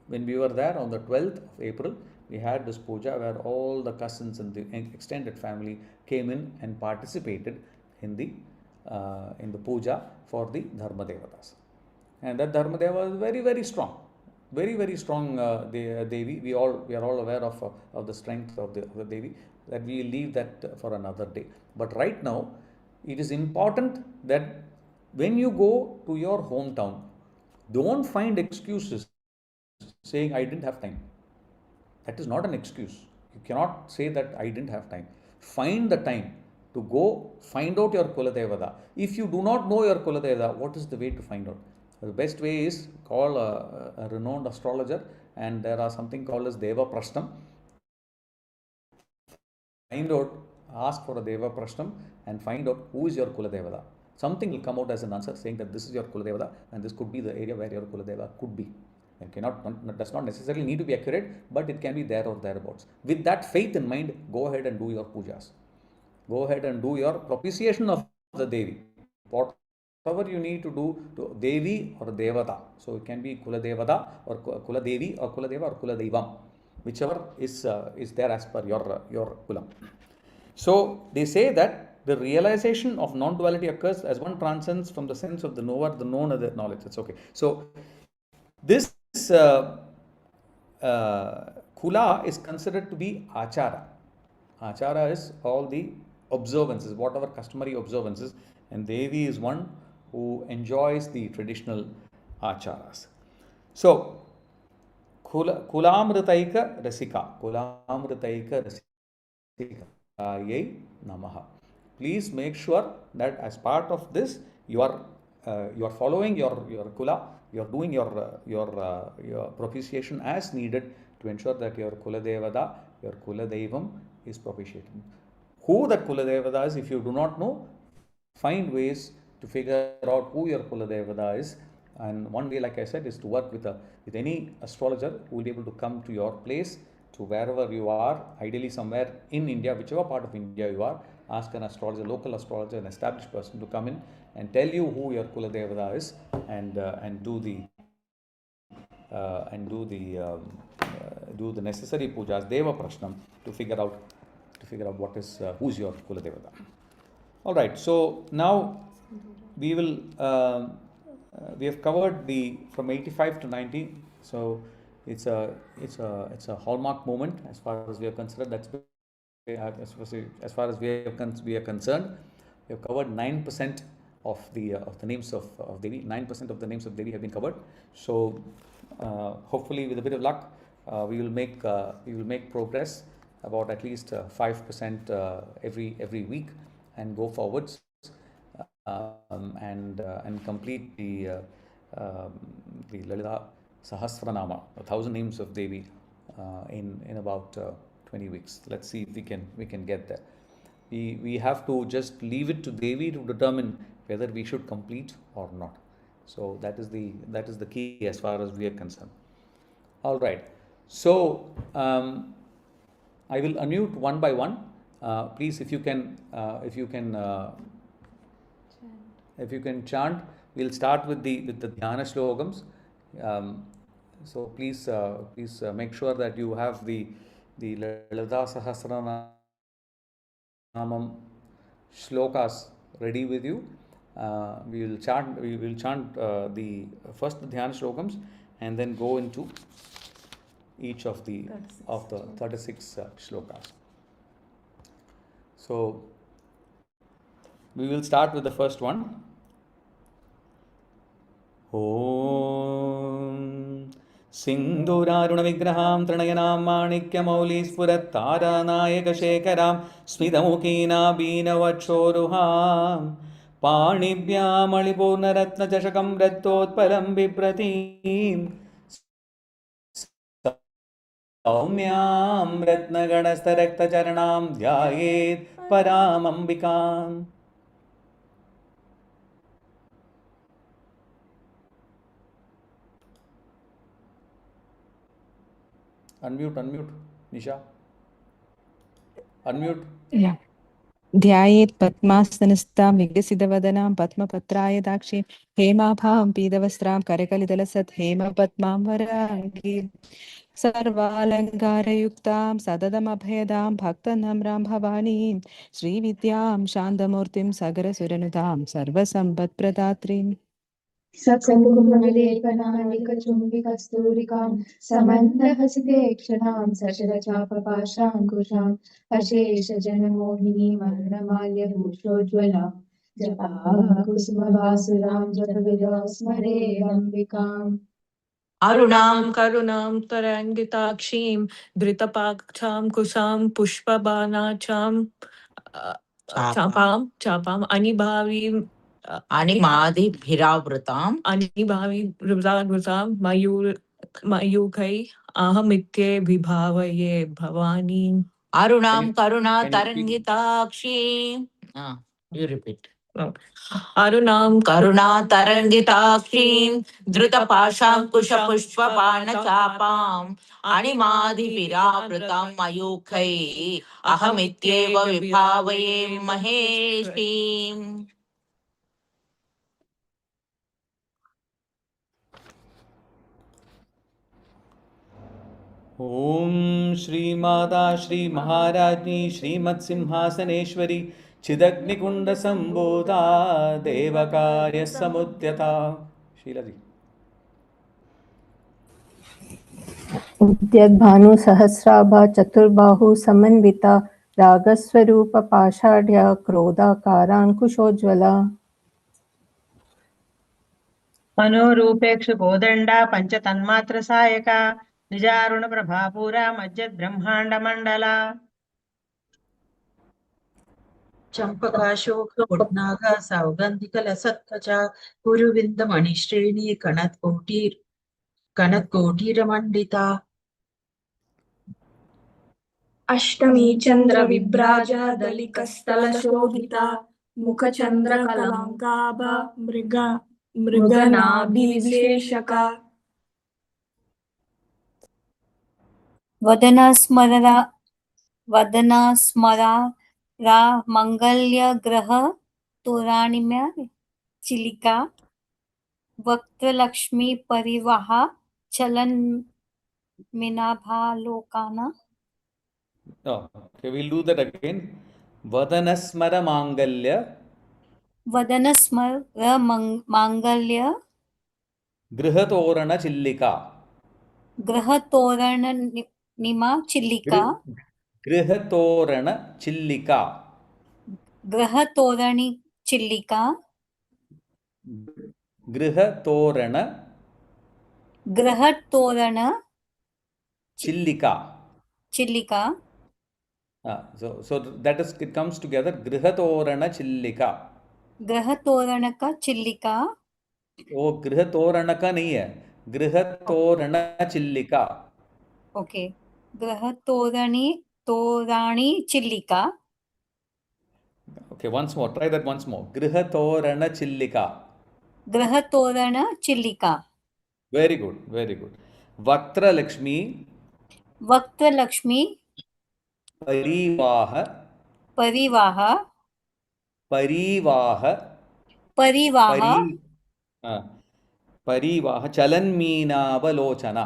when we were there on the 12th of April, we had this puja where all the cousins and the extended family came in and participated in the puja for the Dharma Devatas. And that Dharma Deva is very, very strong. Very, very strong Devi. We are all aware of the strength of the Devi, that we leave that for another day. But right now, it is important that when you go to your hometown, don't find excuses saying I didn't have time. That is not an excuse. You cannot say that I didn't have time. Find the time to go find out your Kuladevata. If you do not know your Kuladevata, what is the way to find out? The best way is call a renowned astrologer, and there are something called as Deva Prashnam. Find out, ask for a Deva Prashnam and find out who is your Kuladevata. Something will come out as an answer saying that this is your Kuladevata and this could be the area where your Kuladeva could be. It does not necessarily need to be accurate, but it can be there or thereabouts. With that faith in mind, go ahead and do your pujas. Go ahead and do your propitiation of the Devi. Whatever you need to do to Devi or Devata. So it can be Kula Devata or Kula Devi or Kula Deva or Kula Devam, whichever is there as per your Kulam. So they say that the realization of non-duality occurs as one transcends from the sense of the knower, the known, and the knowledge. That's okay. So this Kula is considered to be Achara. Achara is all the observances, whatever customary observances, and Devi is one who enjoys the traditional acharas. So, Kulamritaika Rasika, Kulamritaika Rasika Namaha. Please make sure that as part of this, you are following your Kula, you are doing your propitiation as needed to ensure that your Kula Devata, your Kula Devam is propitiated. Who that Kula Devata is, if you do not know, find ways to figure out who your Kula Devata is. And one way, like I said, is to work with any astrologer who will be able to come to your place, to wherever you are, ideally somewhere in India, whichever part of India you are. Ask an astrologer, local astrologer, an established person to come in and tell you who your Kula Devata is, and do the necessary pujas, Deva Prashnam, to figure out what is who's your Kula Devata. All right. So now we will we have covered from 85 to 90. So it's a hallmark moment as far as we are concerned. That's as far as we are concerned, we have covered 9% of the names of Devi. 9% of the names of Devi have been covered. So hopefully, with a bit of luck, we will make progress about at least 5% every week, and go forwards, and complete the Lalita Sahasranama, 1,000 names of Devi, in about 20 weeks. Let's see if we can get there. We have to just leave it to Devi to determine whether we should complete or not. So that is the key as far as we are concerned. All right. So I will unmute one by one. Please, if you can chant. We'll start with the dhyana shlokams. So please make sure that you have the Lalita Sahasranamam shlokas ready with you. We will chant the first dhyana shlokams, and then go into each of the 36 shlokas. So we will start with the first one. ॐ सिन्दूरारुणविग्रहां त्रिणयनां माणिक्यमौलिस्फुरत्तारानायकशेखरां स्मितमुखीनाबीनवक्षोरुहां पाणिभ्यामणिपूर्णरत्नचषकं रक्तोत्पलं बिभ्रतीं सौम्यां रत्नगणस्थरक्तचरणां ध्यायेत् परामम्बिकाम्. Unmute, Nisha. Unmute. Yeah. ध्यायेत् पद्मासनस्तां विकसितवदनां पद्मपत्राय दाक्षीं हेमाभां पीतवस्त्रां करकलितलसत् हेमपद्मां वराङ्गीं सर्वालङ्कारयुक्तां सततमभयदां भक्तनम्रां भवानीं श्रीविद्यां शान्तमूर्तिं सगरसुरनुतां सर्वसम्पत्प्रदात्रीम् सत्सङ्गुमलेपनालिकचुम्बिकस्तूरिकां समन्दहसिते क्षणां सशरचापपाशाङ्कुशाम् अशेषजनमोहिनीं वर्णमाल्यभूषोज्ज्वलां जपाकुसुमभासुरां जपविलास्मरेऽम्बिकाम् अरुणां करुणां तरङ्गिताक्षीं धृतपाक्षां कुशां पुष्पबाणाचां चापाम् अनिभाविभृतावृतां मयूखै अहमित्ये विभावये भवानीम् Arunam Karuna Tarangitaakshi. You repeat. अरुणां Karuna Tarangitaakshi. Dhruta Pasham Kusha Pushpa Bana Chapam. Animadi Viraprutam Mayukai. Ahamityeva Vibhavaye Maheshim. Om Shri Mata श्रीमहाराज्ञी श्रीमत्सिंहासनेश्वरी चिदग्निकुण्डसम्भूता देवकार्यसमुद्यता. शीलाजी. उद्यद्भानु सहस्राभा चतुर्बाहु Samanvita रागस्वरूप पाषाढ्या क्रोधाकाराङ्कुशोज्ज्वला मनोरूपेक्षु कोदण्डा पंचतन्मात्र Sayaka निजारुण प्रभापूरा मज्जद ब्रह्मांड मंडला चंपकाशोक पुट्नागा सौगंधिकल सत्कचा कुरुविंद मणिश्रेणी कनत्कोटीरमंडिता अष्टमी चंद्र विभ्राजा दलिकस्थल शोभिता मुखचंद्र कलांकाभा मृगनाभिविशेषका वदनस्मरा मंगल्य ग्रह तोराणिम्या चिलिका वक्त्रलक्ष्मी परिवाहा चलन मीनाभालोकाना. Okay, we'll do that again. Vadanasmara Mangalya. वदनस्मर मांगल्य Grihatorana Chillika. ग्रह तोरण Nima Chilika. Grihatorana Chillika. Grahatorani Chillika. Grihatorana Grahatorana Chillika. Chillika. So that is, it comes together. Grihatorana Chillika. Grahatoranaka Chillika. वो गृहतोरणका नहीं है, गृहतोरण Chilika. Okay. Grahatorani Chillika. Okay, once more, try that once more. Grihatorana Chillika. Grahatorana Chillika. Very good, very good. Vaktra Lakshmi. Vaktra Lakshmi. Parivaha. Parivaha. Parivaha. Parivaha. Parivaha Chalanmeenavalochana.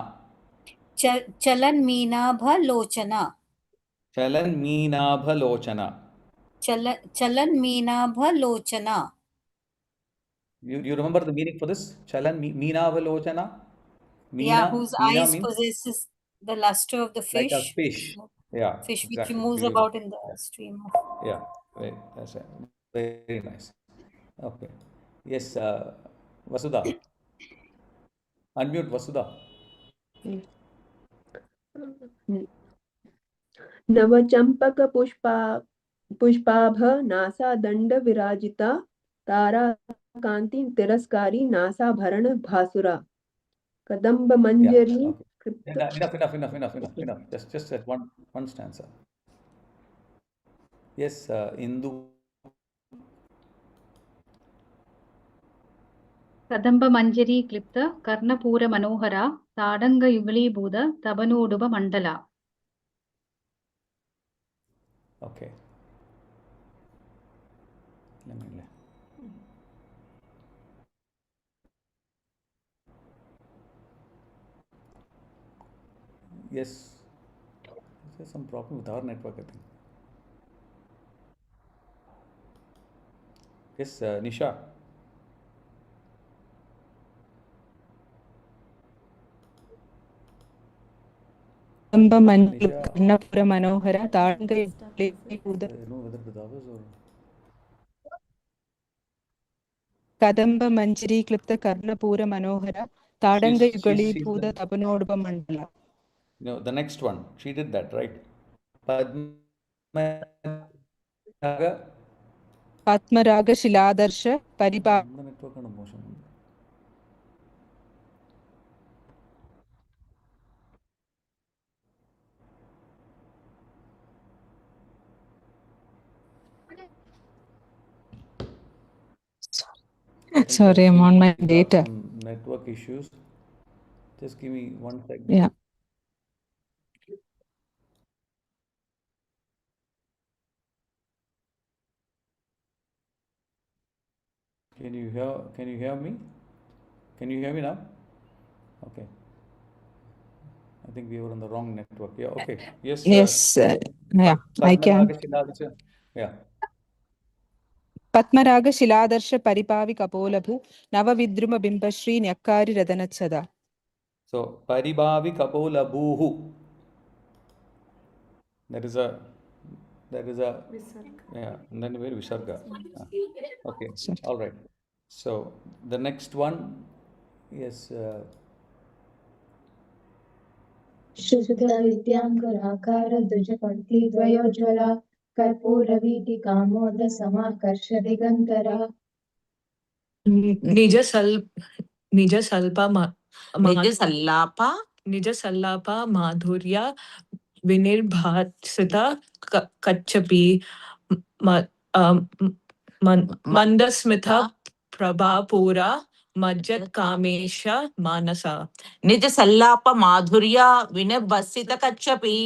Chalanmeenabhalochana. Chalanmeenavalochana. Chalanmeenabhalochana. You remember the meaning for this? Chalanmeenavalochana? Yeah, whose Meena eyes means possesses the luster of the like fish. a fish. Yeah, Fish exactly. which moves Beautiful. about in the stream. Yeah, that's right. Very nice. Okay. Yes, Vasudha. Unmute Vasudha. नवचंपक पुष्पाभ नासा दंड विराजिता तारा कांति तिरस्कारी नासाभरण भासुरा कदम्ब मंजरी. Enough. Just at one stanza. Yes, Indu. కదంబ మంజరీ క్లిప్త కర్ణపూర మనోహర తాడంగ యుగళీభూత తబనోడుబ మండల. Okay. Yes. There's some problem with our network, I think. Yes, Nisha. कर्णपुर मनोहर कदम्ब मंजरी क्लिप्त कर्णपूर मनोहर ताडंग युगलीभूत तपनोडुप मंडला. No, the next one. She did that, right? Padmaraga Shiladarsh Paripa. Sorry, I'm on my data. Network issues. Just give me 1 second. Yeah. Can you hear me? Can you hear me now? Okay. I think we were on the wrong network. Yeah, okay. Yes. Yes. Yeah, I can. Yeah. Padmaraga Shiladarsha Paripavi Kapolabhu Navavidruma Bimbashri Nyakari Radanatsada. So Paribavi Kapolabhuhu. That is a yeah, and then very Visarga. Okay. All right. So the next one is शुद्ध विद्यांकराकार द्विजपंक्ति द्वयोज्वला कर्पूरवीति कामोद समाकर्ष दिगंतरा. निज सल्लापा माधुर्य विनिर्भासिता कच्छपि मंदस्मिता प्रभापूरा मज्जत कामेश मानसा. निज सल्लाप माधुर्य विनिर्भसित कच्छपि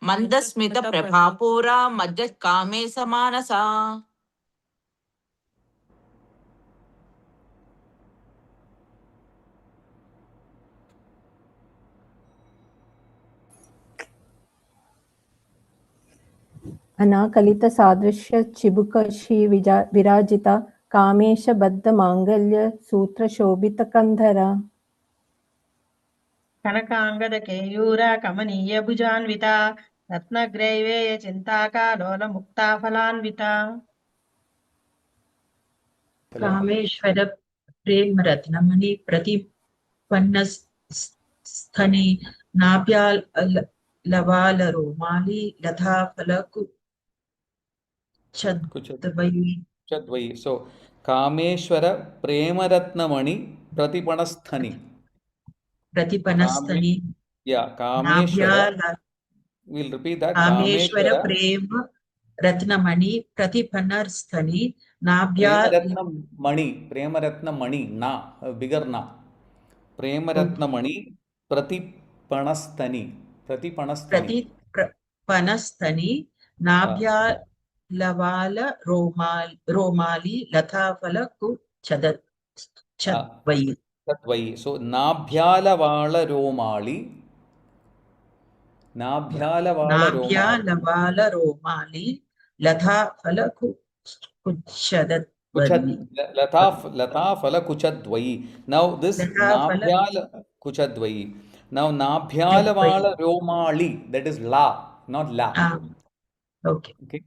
मंदस्मित प्रभापूरा मज्जत कामेश मानसा. अनाकलित सादृश्य चिबुकशी विराजिता कामेश बद्ध मांगल्य सूत्र शोभित कंधरा. कनकांगद केयूर कमनीय भुजान्विता रत्नग्रैवेय चिन्ताकालोलमुक्ताफलान्विता कामेश्वर प्रेम रत्नमणि प्रतिपन्नस्थनि नाभ्याल लवाल रोमाली लता फलकु छद्वयी Chadvai. So, Kameshwara Premaratnamani Pratipanasthani. Kame, प्रतिपन्नस्थनि yeah, Kameshwara. नाभ्याल We'll repeat that. कामेश्वर Kameshwara प्रेम रत्नमणि प्रतिपन्नस्थनि नाभ्याल Premaratna Mani. Premaratna Mani. Na. Bigger na. Premaratnamani Pratipanasthani. Pratipanasthani. प्रतिपन्नस्थनि Uh, नाभ्यालवाल रोमाली लताफल छद्वयी Tatvai. So, Nabhyalavala Romali. Nabhyalavala Romali. नाभ्यालवाल रोमाली लताफल Kuchat, कुच्छदवयी Lata Phala Kuchadvai. Now this लताफल Nabhyala Kuchadvai. Now Nabhyala कुच्छदवयी Vala Romali. That is La, not La. Okay Okay.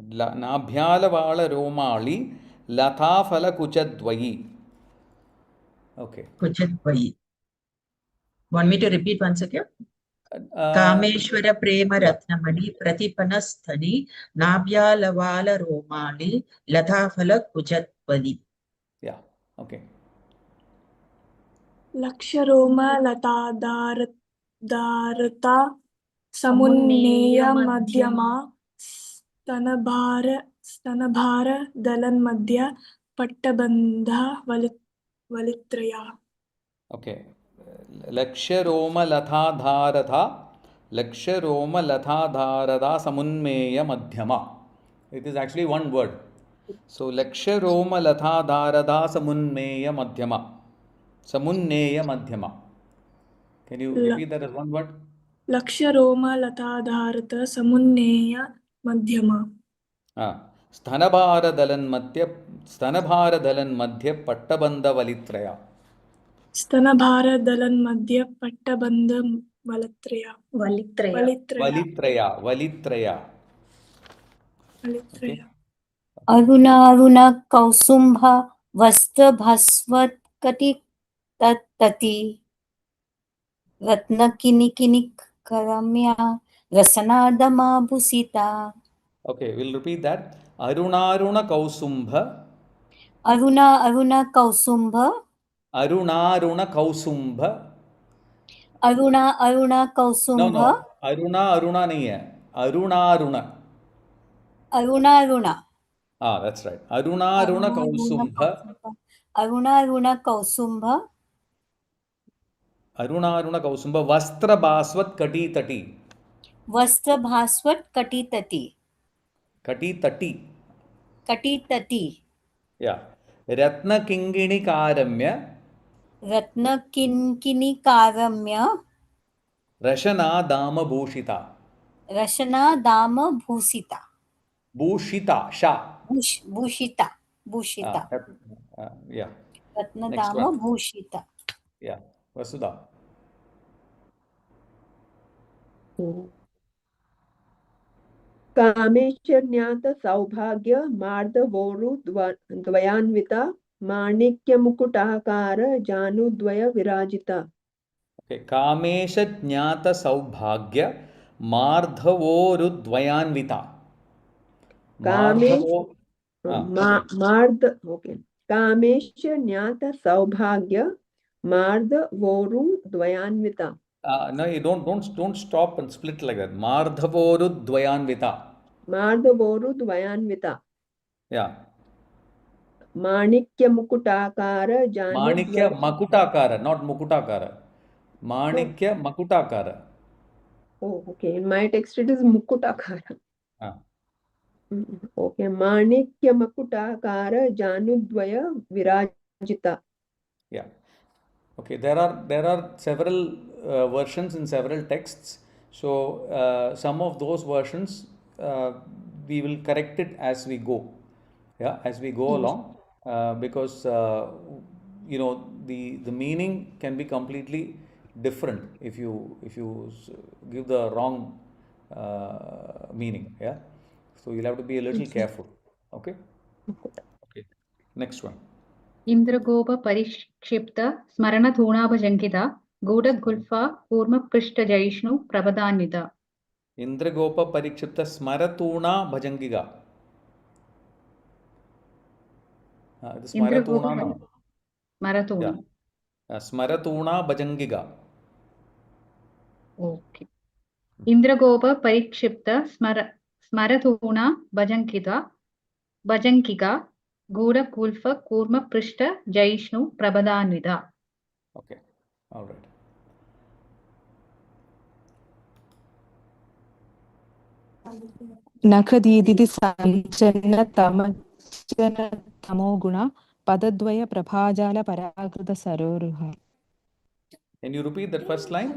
Nabhyala Vala Romali. Lata Phala Kuchadvai. Okay. कुच्छदवयी want me to repeat once again Uh, कामेश्वर प्रेम yeah. रत्नमणि प्रतिपन्नस्थनि नाभ्यालवाल रोमाली लताफल कुच्छदवयी Yeah. Okay. लक्षरोमलतादारता समुन्नेय मध्यमा स्तनभार दलन्मध्य वलित्रया. Okay. Laksharoma Latha Laksharoma Latha Samunmeya Madhyama. It is actually one word. So Laksharoma Latha Samunmeya Madhyama. Samunneya Madhyama. Can you repeat that as one word? लक्षरोमलताधारत समुन्नेय मध्यमा. स्तनभारदलन्मध्ये पट्टबन्धवलित्रया. स्तनभारदलन्मध्ये पट्टबन्धवलित्रया. वलित्रया. Okay. अरुणारुण कौसुम्भ वस्त्रभस्वत्कटितटी रत्नकिनिकिनिकरम्या रसनादमाभूषिता. Okay, we'll repeat that. Arunaruna Kausumbha. Arun कौसुम्भ Arunaruna Kausumbha. Arun कौसुम्भ No. Aruna nahi hai. Arunaruna. Arun That's right. Arunaruna Kausumbha. Arun कौसुम्भ Arunaruna Kausumbha Vastra Baswat Kati Tati. वस्त्रभास्वत् कटितटी. Yeah. Ratna Kingini Karamya. रत्नकिङ्किणिकारम्य Rashana Dama Bhushita. रशनादामभूषिता. Bhushita. Sha. भूषिता. Yeah. Next one. रत्नदामभूषिता. Yeah. Vasudha. कामेश्वर्यात सौभाग्य मार्दवोरु द्वयान्विता माणिक्यमुकुटाकार जानुद्वय विराजिता. Okay. Kamesha Jnata Saubhagya Mardhavorudvayanvita. कामेश्वर्यात सौभाग्य मार्दवोरु द्वयान्विता. No, you don't stop and split like that. Mardhavorudvayanvita. Yeah. Manikya Mukutakara Janu. Manikya Makutakara, not Mukutakara. Manikya Makutakara. Oh, okay. In my text it is Mukutakara. Okay. Manikya Makutakara Janudvaya Virajita. Yeah. Okay. There are several versions in several texts. So some of those versions we will correct it as we go. Yeah, as we go along, because the meaning can be completely different if you give the wrong meaning. Yeah. So you'll have to be a little careful. Okay. Okay. Next one. Indragopa Parikshipta Smaranathoonabhajankita Gudagulfa Kurma Prishta Jaishnu Prabhadanvita. Indragopa Parikshipta Smaratuna Bhajangiga. This Smaratuna. No. Maratona. Yeah. Smaratuna Bhajangiga. Okay. Indragopa Parikshipta Smaratona Bhajankika Guda Kulfa Kurma Prishta Jaishnu Prabhadanvita. Okay. All right. नखदीदिति सञ्चन्न तमो गुण पदद्वय प्रभाजाल पराकृत सरोरुह. Can you repeat that first line?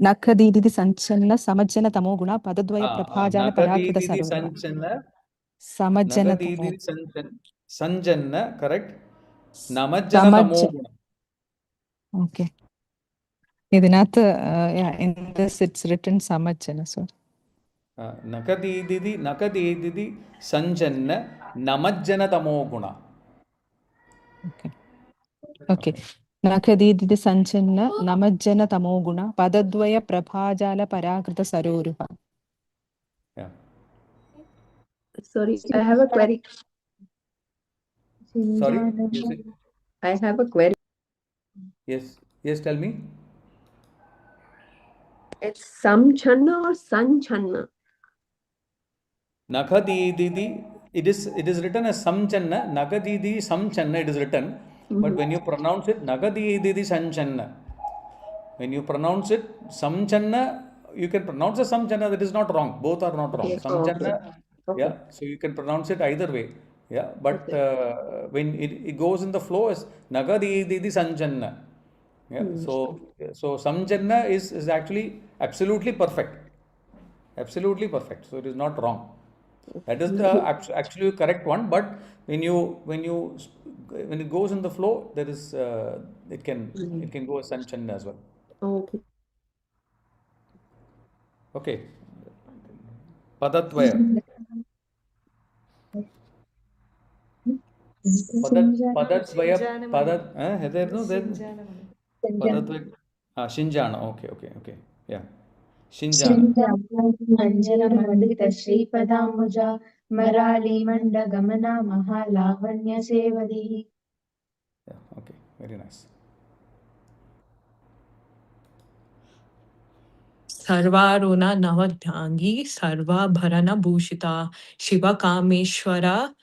नखदीदिति सञ्चन्न समज्जन तमो गुण पदद्वय प्रभाजाल पराकृत सरोरुह. Nagadidi Sanjanna, correct? Namajjana Tamo Guna. Okay. In this it's written Samajjana. So Nakadididi Sanjanna Namajjana Tamo Guna. Okay. Nakadididi Sanchanna Namajjana Tamoguna Padadvaya Prabhajala Parakrita Saroruha. Yeah. Sorry, I have a query. Sorry? I have a query. Yes. Yes, tell me. It's Samchanna or Sanchanna? Nakadididi, it is written as Samchanna. Nakadidi Samchanna, it is written. But when you pronounce it, Nakadididi Sanchanna. When you pronounce it, Samchanna, you can pronounce as Samchanna, that is not wrong. Both are not wrong. Samchanna, yeah, so you can pronounce it either way. Yeah, but when it goes in the flow as Nagadididi Sanchanna. Yeah, so Samchanna is actually absolutely perfect. Absolutely perfect. So it is not wrong. That is the actually correct one. But when it goes in the flow, there is it can go as Sanchanna as well. Okay. Okay. Padatwaya. Padatwaya. Padatwaya. Shinjana. Okay. Yeah. Shinjana. Manjana Mandita Sripadambuja Marali Manda Gamana Mahalavanya Sevadi. Yeah, okay. Very nice. Sarvaruna Navadhangi Sarvabharana Bhushita Shiva Kameshwara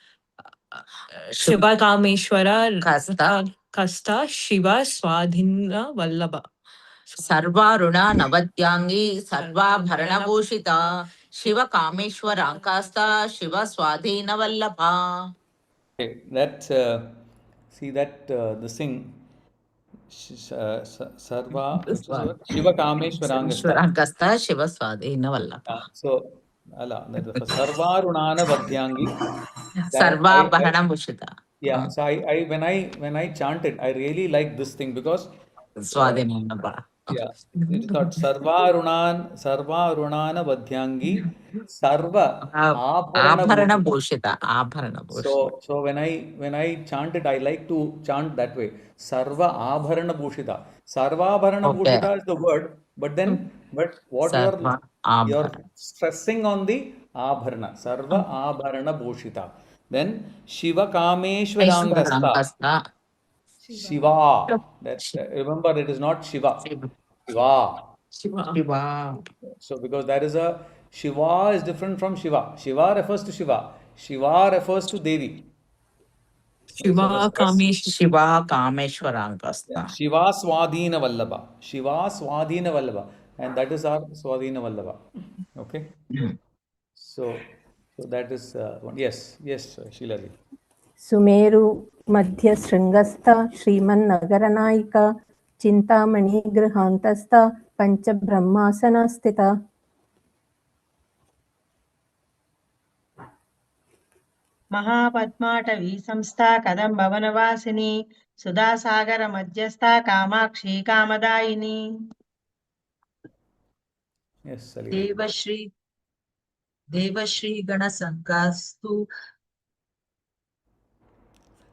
Kasta Shiva Swadhina Vallabha. Sarvaruna Navadyangi Sarvabharana Bhushita Shiva Kameshwara Kasta Shiva Swadhina Vallabha. Okay, that see that the thing Sarva, which is what? Shiva Kameshwarangasta. Kasta Shiva Swadhina Vallabha. So, for Sarvarunana Vadhyangi. Sarvabharana Bhushita. Yeah, so when I chant it, I really like this thing because Swadhina Vallabha. yeah, it is not Sarvarunana Vadhyangi Sarva Abharana Bhushita. Abharana Bhushita. So when I chant it, I like to chant that way. Sarva Abharana Bhushita. Sarva Abharana Bhushita is the word, but what you're stressing on the Abharana. Sarva Abharana Bhushita. Then Shiva Kameshwarangasta. Shiva. Remember, it is not Shiva. Shiva. So because there is a Shiva is different from Shiva. Shiva refers to Shiva. Shiva refers to Devi. Shiva Kameshwarangasta. Shiva Swadhina Vallabha. Shiva Swadhina Vallabha. And that is our Swadhina Vallabha. Okay. So that is one. Yes, Sheila. Sumeru Madhya Sringastha Shriman Nagaranaika Chintamani Grihantastha Pancha Brahmasana Sthita. महापद्माटवी संस्था कदम्बवनवासिनी सुधासागरमध्यस्था Kamakshi कामदायिनी Yes, Salila. Devshri गणसंकास्तु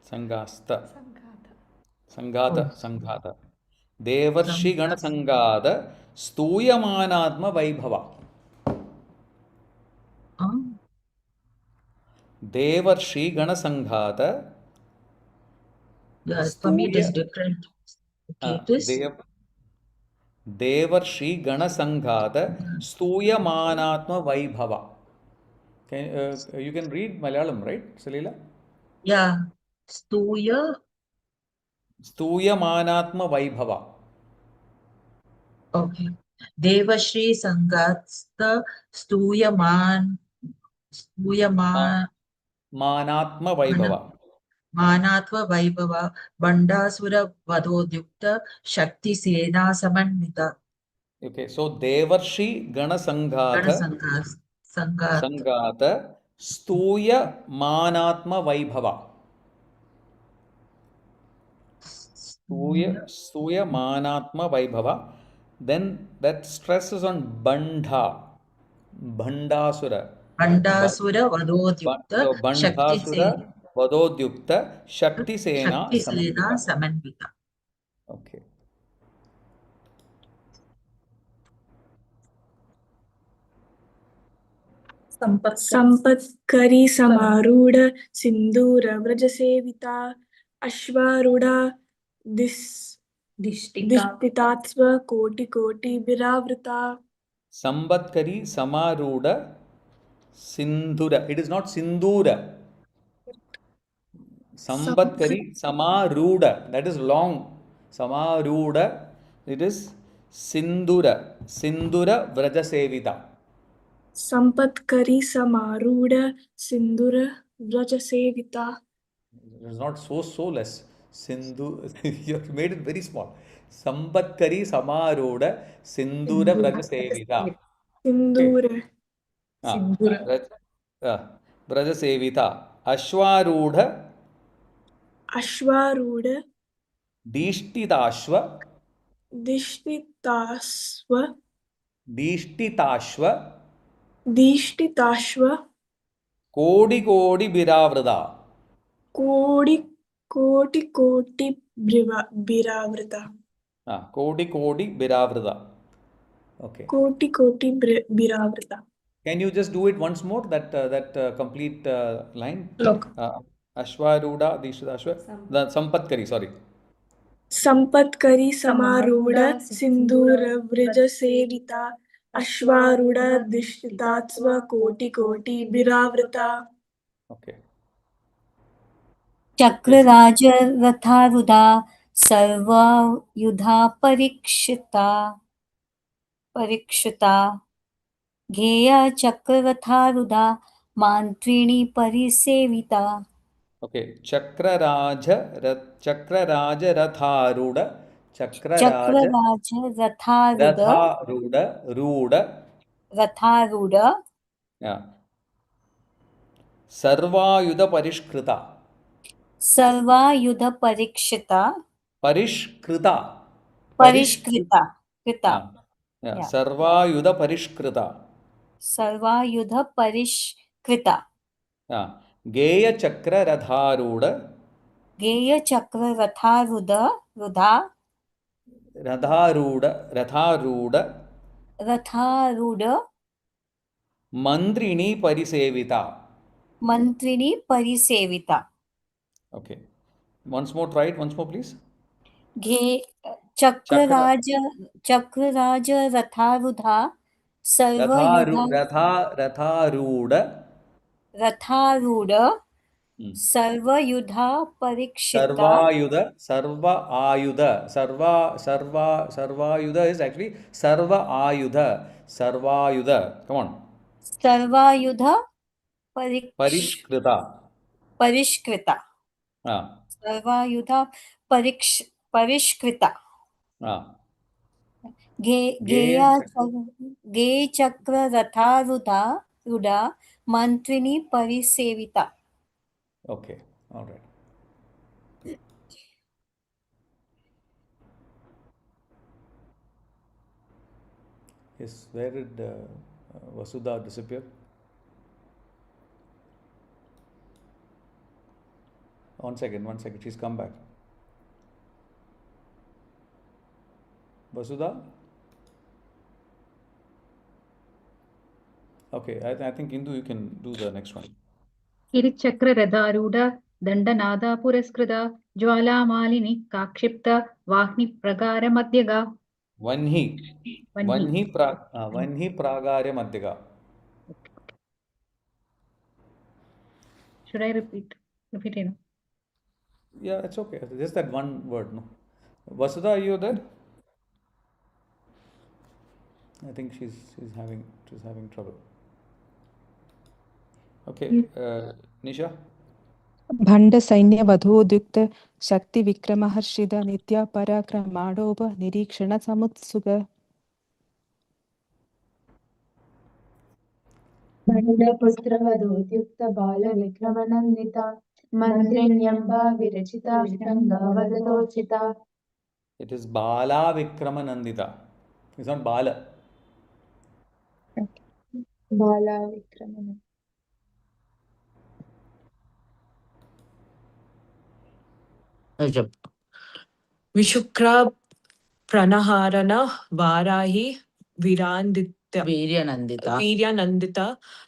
Sangasta. Sanghata. Devarshi Gana Sangada Stuyamanatma Vaibhava. Devarshi Gana Sanghata for me it is Stuya different. Okay, it is Devarshi Gana Sanghata Stuyamanatma Vaibhava. You can read Malayalam, right, Salila? yeah. Stuya. Stuyamanatma Vaibhava. Okay. Devashri Sangatsta Stuyaman Manatma Vaibhava. Manatva Vaibhava Bandasura Vadodyukta Shakti Sena Samanvita. Okay, so Devarshi Gana Sanghata Sangata Stuya Manatma Vaibhava. Stuya Manatma Vaibhava. Then that stress is on Bandasura. Bandasura Vadodyukta So Shakti Bandhasura Sena Vadodyukta Shakti Sena Shakti Sena Samanvita. Samanvita. Okay. संपत्करी समारूढ़ सिंदूर व्रज सेविता अश्वारूढ़ा दिष्टितात्स्व कोटि कोटि विरावृता Sambatkari Samaruda Sindhura. It is not Sindhura. Sambatkari Samaruda. That is long. Samaruda. It is Sindhura. Sindhura Vrajasevita. संपत्करी समारूढ़ Sindoor Vraj सेविता. It is not so less. Sindhu. You have made it very small. Sambatkari Samaruda Sindhura Vrajasevita. Sindoor Vrajasevita. Ashwarudha अश्वारूढ़ Dishtitashva दिष्टितास्व Dishtitashva दिष्टिताश्व Kodi Kodi Biravrada. कोटि कोटि कोटि विरावृता. Kodi Kodi Biravrada. Okay. कोटि कोटि विरावृता. Can you just do it once more? That complete line. Shloka. Ashwaruda Dishtitashva. The Sampatkari. Sorry. संपत्करी समारूढ़ सिंदूर व्रज सेविता अश्वारूढ़ दिष्टितात्स्व कोटि कोटि विरावृता. Okay. Chakraraj रथारूढ़ा सर्वायुधा परीक्षिता घेया चक्ररथारूढ़ा मान्त्रिणी परिसेविता. Okay. Chakraraj Ratharuda. Chakraraj रथारूढ़ Yeah. Sarvayudha Parishkrita. सर्वायुध परीक्षिता. Yeah. Sarvayudha Parishkrita. सर्वायुध परिष्कृता. Yeah. Geya Chakra Radharuda. गेय चक्र रथारूढ़ Mandrini Parisevita. मंत्रिणी परिसेविता. Okay. Once more, try it once more, please. Chakraraj रथारूढ़ा सर्वयुधा रथारूढ़ सर्वयुधा परीक्षिता. Sarvayudha is actually Sarvayudha. Come on. सर्वायुध Parishkrita. सर्वायुध परिष्कृता. गे चक्र रथारूढ़ा मंत्रिणी परिसेविता. Okay, all right. Yes, where did Vasudha disappear? One second. She's come back. Vasudha? Okay, I think Indu, you can do the next one. गिरिचक्ररथारूढ दण्डनादा पुरस्कृत ज्वालामालिनि काक्षिप्त वाह्निप्रगारमध्यगा Vanhi. वह्नि Vanhi pragarya madhyaka. Should I repeat it? Yeah, it's okay. Just that one word, no? Vasudha, are you there? I think she's having trouble. Okay, Nisha. भण्ड सैन्य वधोद्युक्त शक्ति विक्रमहर्षित नित्य पराक्रमाडोप निरीक्षण समुत्सुक खण्डपुत्रवधूद्युक्त बालविक्रमनन्दिता मन्त्रिण्यम्बा विरचिता शृङ्गावदतोचिता. It is Bala Vikramanandita. It's not Bala. Bala विक्रमनन्दिता. Vishukra Pranaharana Varahi Viryanandita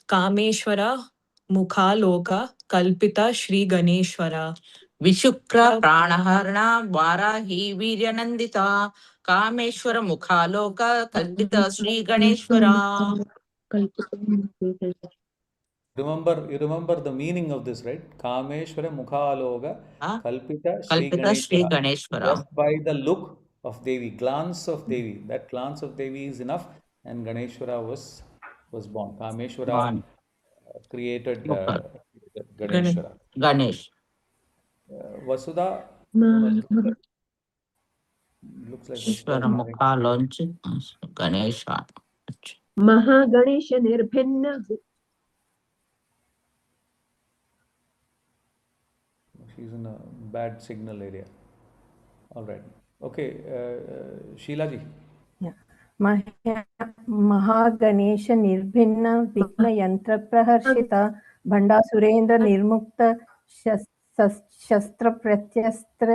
Kameshwara Mukhaloka Kalpita Shri Ganeshwara. Vishukra Pranaharana Varahi Viryanandita Kameshwara Mukhaloka Kalpita Sri Ganeshwara. You remember the meaning of this, right? Kameshwara Mukhaloga Kalpita Sri Kalpita Sri Ganeshwara. Ganeshwara. Just by the look of Devi, glance of Devi. That glance of Devi is enough, and Ganeshwara was born. Kameshwara created Ganeshwara. Ganesh. Vasudha, looks like Vasudha is having. Ganesha. Mahaganesha Nirbhinna. She's in a bad signal area. All right. Okay, Sheila ji. Mahaganesh निर्भिन्न विघ्न यंत्र प्रहर्षित भंडा सुरेंद्र निर्मुक्त शस्त्र प्रत्यस्त्र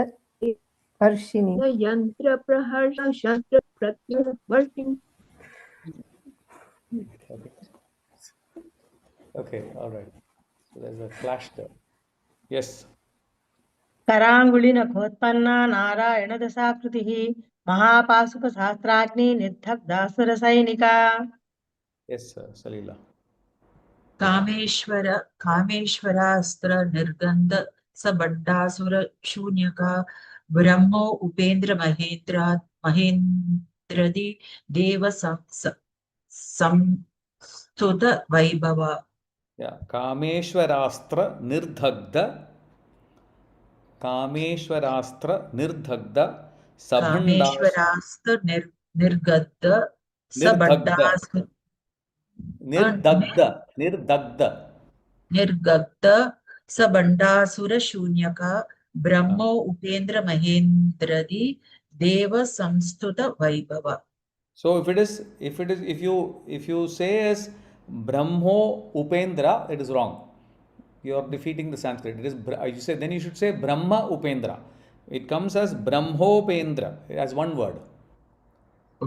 वर्षिणी. यंत्र प्रहर्ष शस्त्र प्रत्यवर्षिणी. Okay, all right. So there's a clash there. Yes. कराङ्गुलिनखोत्पन्ना नारायणदशाकृतिः महापाशुपसहस्राग्नि निर्दग्धासुरसैनिका. Yes, Salila. कामेश्वरास्त्र निर्गन्ध सबड्डासुर शून्यका Brahmo Upendra महेन्द्रदि Dev संस्तुत Vaibhav. Yeah, Kameshwarastra Nirdhagda कामेश्वरास्त्र निर्गद्ध सबड्डासुर निर्गद्ध सबंडासुर शून्यका Brahmo Upendra महेन्द्रदि Dev संस्तुत Vaibhav. So if you say as Brahmo Upendra, it is wrong. You are defeating the Sanskrit. It is then you should say Brahma Upendra. It comes as Brahmopendra as one word.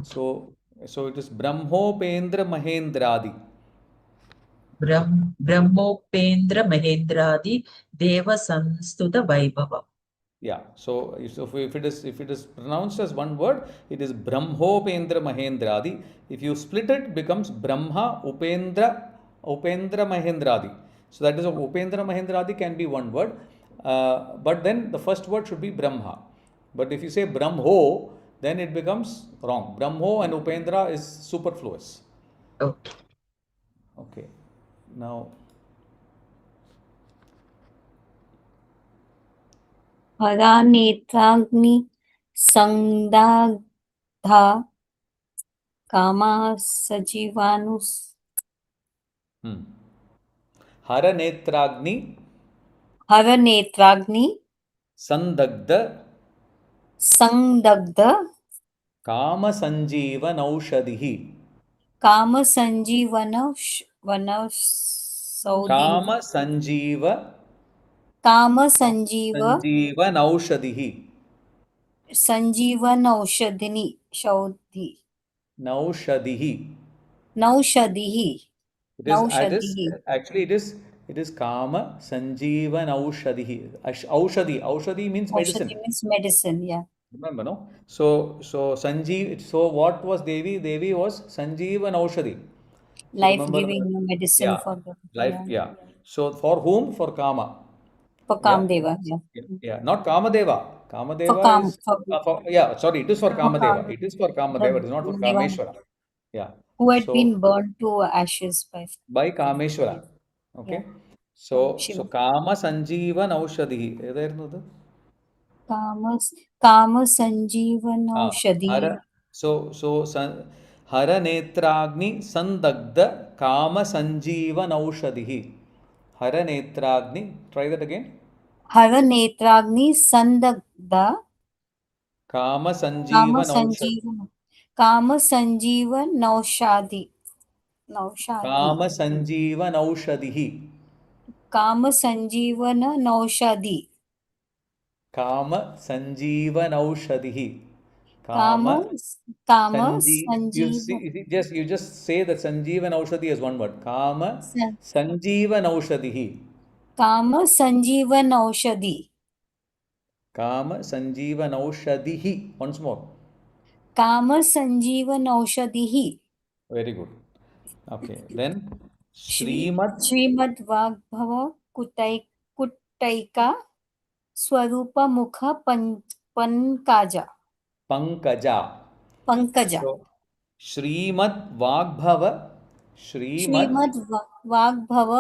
So it is Brahmopendra Mahendradi. ब्रह्मोपेन्द्र महेन्द्रादि Dev संस्तुत Vaibhav. Yeah, so if it is pronounced as one word, it is Brahmopendra Mahendradi. If you split it, it becomes Brahma Upendra Mahendradi. So that is Upendra Mahendradi can be one word, but then the first word should be Brahma. But if you say Brahmo, then it becomes wrong. Brahmo and Upendra is superfluous. Okay. Now. हरानेत्राग्नि संदग्धा comma सजीवानुस. Hara Netragni. हरनेत्राग्नि Sandagda संदग्ध Kama Sanjeevanaushadhihi. काम संजीवन वनौषधि Kama Sanjeeva काम Sanjeev Sanjeevanaushadhihi. Sanjeevan औषधिनि शौधि Naushadhihi. नौषधिः It is नौषधिः actually it is Kama Sanjeevanaushadhihi. Aushadhi means औषधि medicine. means medicine, yeah. Remember, no? So Sanjeev. So what was Devi? Devi was Sanjeevan Aushadhi. So Life remember, giving medicine yeah, for the, life, yeah, yeah. So for whom? For Kama. for Yeah, Kamdeva, yeah. yeah. Not Kamadeva. For Kamadeva is yeah. Sorry, it is for for Kamadeva. It is for Kamadeva. It is not for Deva Kameshwara. Yeah. who had So been burned to ashes by Kameshwara. yeah, Okay. So Shiva. Kama Sanjeevan Aushadhi. ഏതായിരുന്നു ഇത്? काम संजीवन Ah, औषधि Hara. So Hara Netragni Sandagda Kama Sanjeevan Aushadhihi. Hara Netragni. Try that again. Her नेत्राग्नि संदग्ध Kama काम Sanjeevan Aushadhi. संजीवन काम संजीवन नौषाधि नौषाधि Kama Sanjeevan Aushadhihi. काम संजीवन नौषाधि Kama Sanjeevan Aushadhihi. काम Kama काम You Sanjeev see, you just say that Sanjeevan Aushadhi as one word. Kama स- Sanjeevan Aushadhihi. काम संजीवन औषधि Kama Sanjeevan Aushadhihi. Once more. काम संजीवन औषधि Very good. Okay. Then Shri Srimad Shrimad वाग्भव कुटैका स्वरूप मुख Pankaja Pankaja. Pankaja So Srimad Vagbhava Srimad Shrimad वाग्भव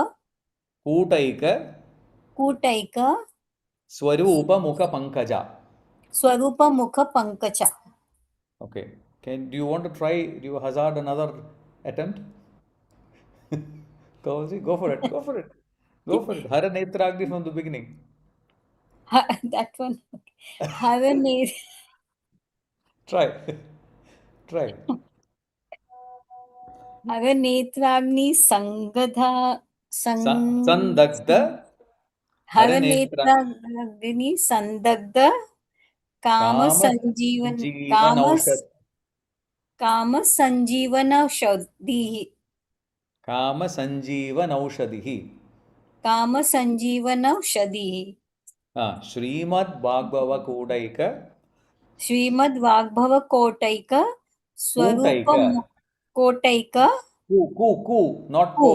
Kutaika कुटैक Swarupa Mukha Pankaja. स्वरूप मुख Pankaja. Okay. Do you want to try? Do you hazard another attempt? Go for it. Go for it. Go for it. Hara Netragni from the beginning. That one. Have a name. Try. Try. Have a नेत्राग्नि संगधा Sandagda have Hara a Netra नेत्राग्नि संदग्ध काम Kama संजीवन Jeevan Aushad. काम संजीवन औषधि Kama Sanjeevan Aushadhihi. काम संजीवन औषधि Srimad Bhagava Kodaika Shrimad वाग्भव Kotak स्वरूप Kutaika. Kotak Not कु ko.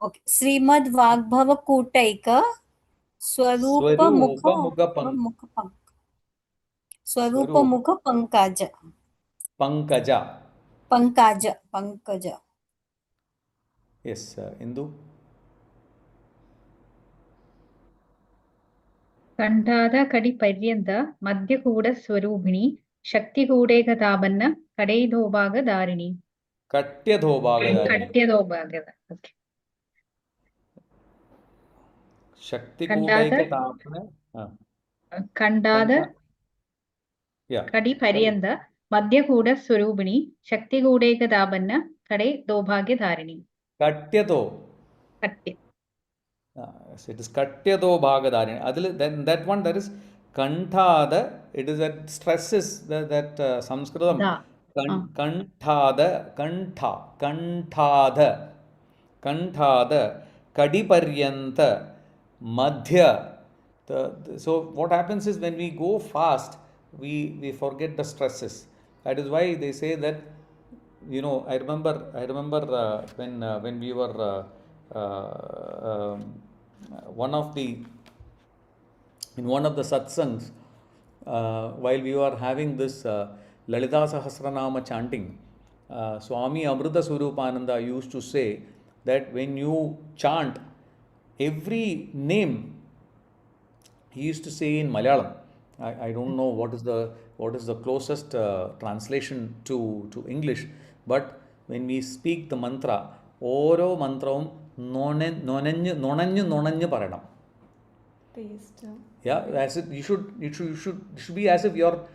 Okay Shrimad वाग्भव Kotak स्वरूप मुख Swarupa Mukha मुख पंक स्वरूप Swarup मुख Pankaj Pankaja. Pankaj Pankaj Yes, Indu. ಕಂಠಾದ ಕಡಿ ಪರ್ಯಂತ ಮಧ್ಯಕೂಡ ಸ್ವರೂಪಿಣಿ ಶಕ್ತಿಗೂಡೇಕತಾಪನ್ನ ಕಡೈದೋಭಾಗ ಧಾರಿಣಿ Katyadhobagadari. ಕಟ್ಯದೋಭಾಗದ ಓಕೆ Shakti ಕಂಠಾದ Kudaika Tapana. ಕಂಠಾದ Yeah. ಕಡಿ ಪರ್ಯಂತ ಮಧ್ಯಕೂಡ ಸ್ವರೂಪಿಣಿ ಶಕ್ತಿಗೂಡೇಕತಾಪನ್ನ ಕಡೈದೋಭಾಗ್ಯ ಧಾರಿಣಿ Katyado. Katta Yes, it is Katyado Bhagadari. Then that one there is Kanthada. It is that stresses that Sanskritam. ದಾ Kanthada. Kanthada. Kadiparyanta. Madhya. So what happens is when we go fast, we forget the stresses. That is why they say that, I remember when we were one of the satsangs, while we were having this Lalitha Sahasranamam chanting, Swami Amrita Swarupananda used to say that when you chant every name, he used to say in Malayalam. I don't know what is the closest translation to English, but when we speak the mantra, ഓരോ മന്ത്രവും നൊണഞ്ഞ് പറയണം. Taste. Yeah, as it you should be as if you're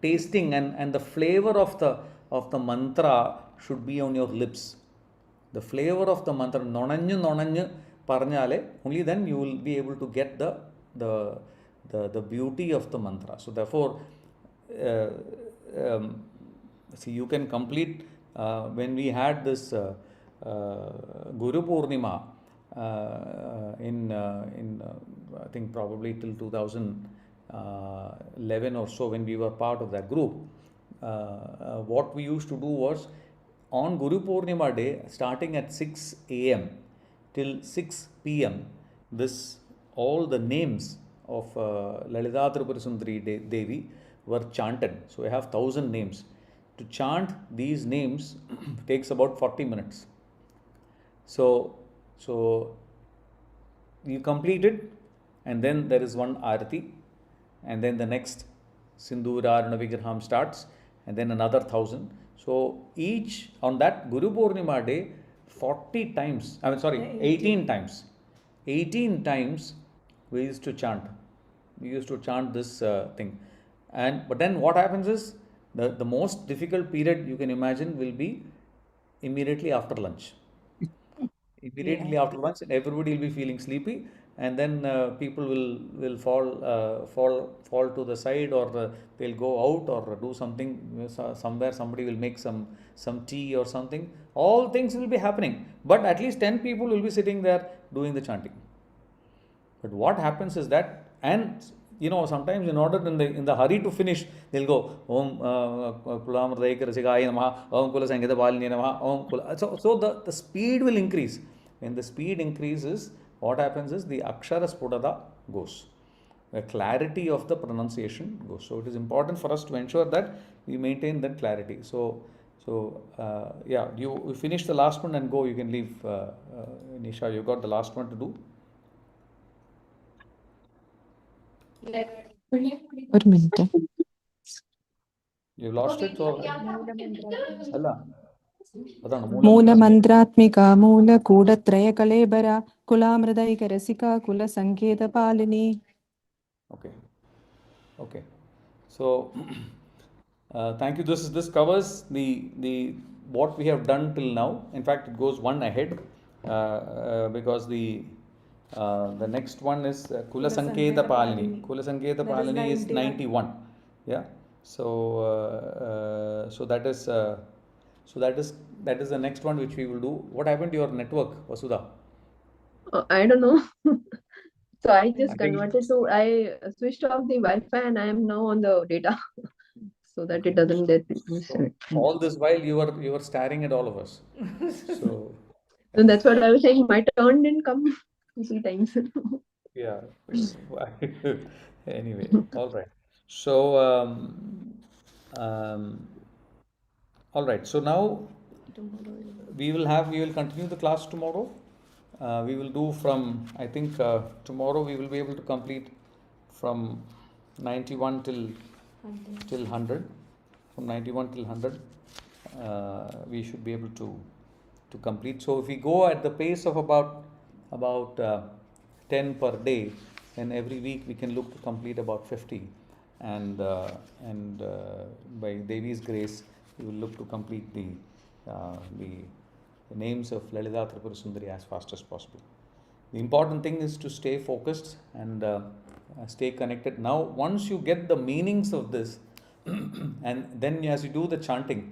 tasting, and the flavor of the mantra should be on your lips. The flavor of the mantra, nonanju parnale, only then you will be able to get the the beauty of the mantra. So therefore, uh, um, see, you can complete when we had this Guru Purnima in I think probably till 2011 or so, when we were part of that group. What we used to do was, on Guru Purnima day, starting at 6 a.m. till 6 p.m., this all the names of Lalitha Tripurasundari Devi were chanted. So I have 1,000 names. To chant these names takes about 40 minutes. So you complete it, and then there is one arati, and then the next Sindhurarana Vigraham starts, and then another 1,000. So each on that Guru Purnima day, 40 times, 18 times. 18 times we used to chant. We used to chant this thing. But then what happens is, the most difficult period you can imagine will be immediately after lunch. Immediately after lunch, and everybody will be feeling sleepy, and then people will fall to the side, or they'll go out or do something somewhere. Somebody will make some tea or something. All things will be happening, but at least 10 people will be sitting there doing the chanting. But what happens is that, and sometimes in order, in the hurry to finish, they'll go Om Kulamradaikarasigaye Namaha, Om Kula Sangita Palini Namaha, Om Kula. So the speed will increase. When the speed increases, what happens is the Akshara Spudada goes. The clarity of the pronunciation goes. So it is important for us to ensure that we maintain that clarity. So yeah, you finish the last one and go. You can leave. Nisha, you got the last one to do. ഒരു minute. You lost it or അല്ല അതാണ് മൂലമന്ത്രാത്മിക മൂലകൂടത്രയ കലേബര കുലാമൃതൈക Rasika കുലസങ്കേത പാലിനി. Okay. So thank you. This covers the what we have done till now. In fact, it goes one ahead because the next one is Kula Sanketa Palini. Kula Sanketa Palini is 91. Yeah. So that is the next one which we will do. What happened to your network, Vasudha? I don't know. So I just converted to, I switched off the Wi-Fi and I am now on the data so that it doesn't get. All this while you were staring at all of us. So that's what I was saying. My turn didn't come 3 times. Yeah. Anyway, all right. So all right. So now we will continue the class tomorrow. We will do from, I think tomorrow we will be able to complete from 91 till 100. From 91 till 100, we should be able to complete. So if we go at the pace of about 10 per day, then every week we can look to complete about 50, and by Devi's grace, we will look to complete the names of Lalitha Tripurasundari as fast as possible. The important thing is to stay focused and stay connected. Now, once you get the meanings of this, and then as you do the chanting,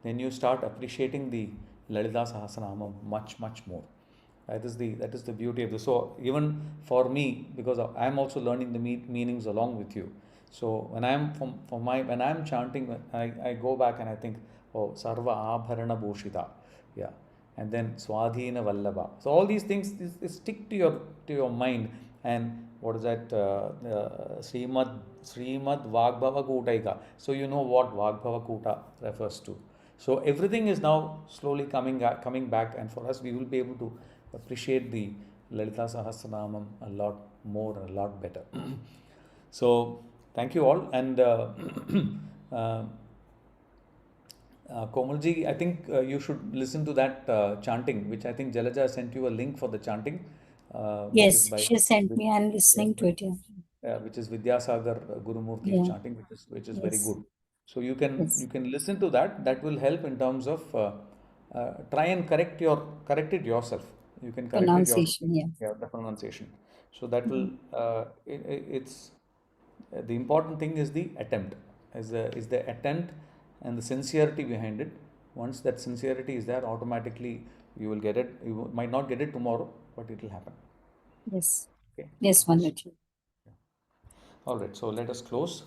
then you start appreciating the Lalitha Sahasranamam much more. That is the beauty of this. So even for me, because I am also learning the meanings along with you. So when I am chanting, I go back and I think, oh, Sarva Abharana Bhushita, yeah, and then Swadhina Vallabha. So all these things they stick to your mind. And what is that? Srimad Vagbhava Kutaika. So you know what Vagbhava Kuta refers to. So everything is now slowly coming back, and for us, we will be able to appreciate the Lalitha Sahasranamam a lot more and a lot better. So thank you all. And Komalji, I think you should listen to that chanting, which I think Jalaja sent you a link for the chanting. which is Yes, by she sent me. I'm listening to it. Yeah. which is Vidyasagar Gurumurthy's Yeah. chanting, which is very Yes. good. So you can Yes. listen to that. That will help in terms of try and correct it yourself. You can correct it yourself. Pronunciation. Yeah. Yeah, the pronunciation. So that will it's the important thing is the attempt, is the attempt and the sincerity behind it. Once that sincerity is there, automatically you will get it. You might not get it tomorrow, but it will happen. Yes. Okay. Yes, wonderful. All right. So let us close.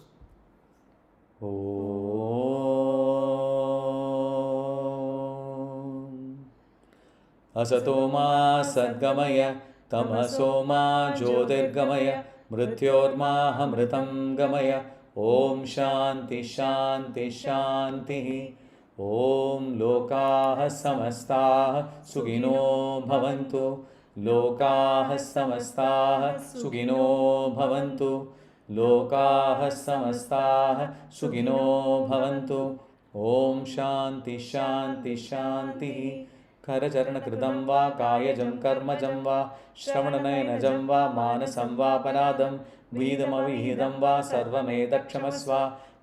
Om Asato ma sadgamaya tamaso ma jyotirgamaya mrityorma hamritam gamaya Om Shanti Shanti Shanti Om Lokaha Samastah Sugino Bhavantu Lokaha Samastah Sugino Bhavantu Lokaha Samastah Sugino Bhavantu Om Shanti Shanti Shanti करचरणकृतं वा कायजं कर्मजं वा श्रवणनयनजं वा मानसं वा परादं विहितमविहितं वा सर्वमेतत्क्षमस्व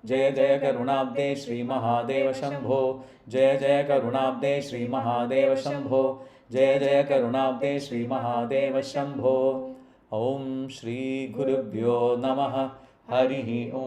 जय जय करुणाब्दे श्रीमहादेव शम्भो जय जय करुणाब्दे श्रीमहादेव शम्भो जय जय करुणाब्दे श्रीमहादेव शम्भो ॐ श्रीगुरुभ्यो नमः हरिः ॐ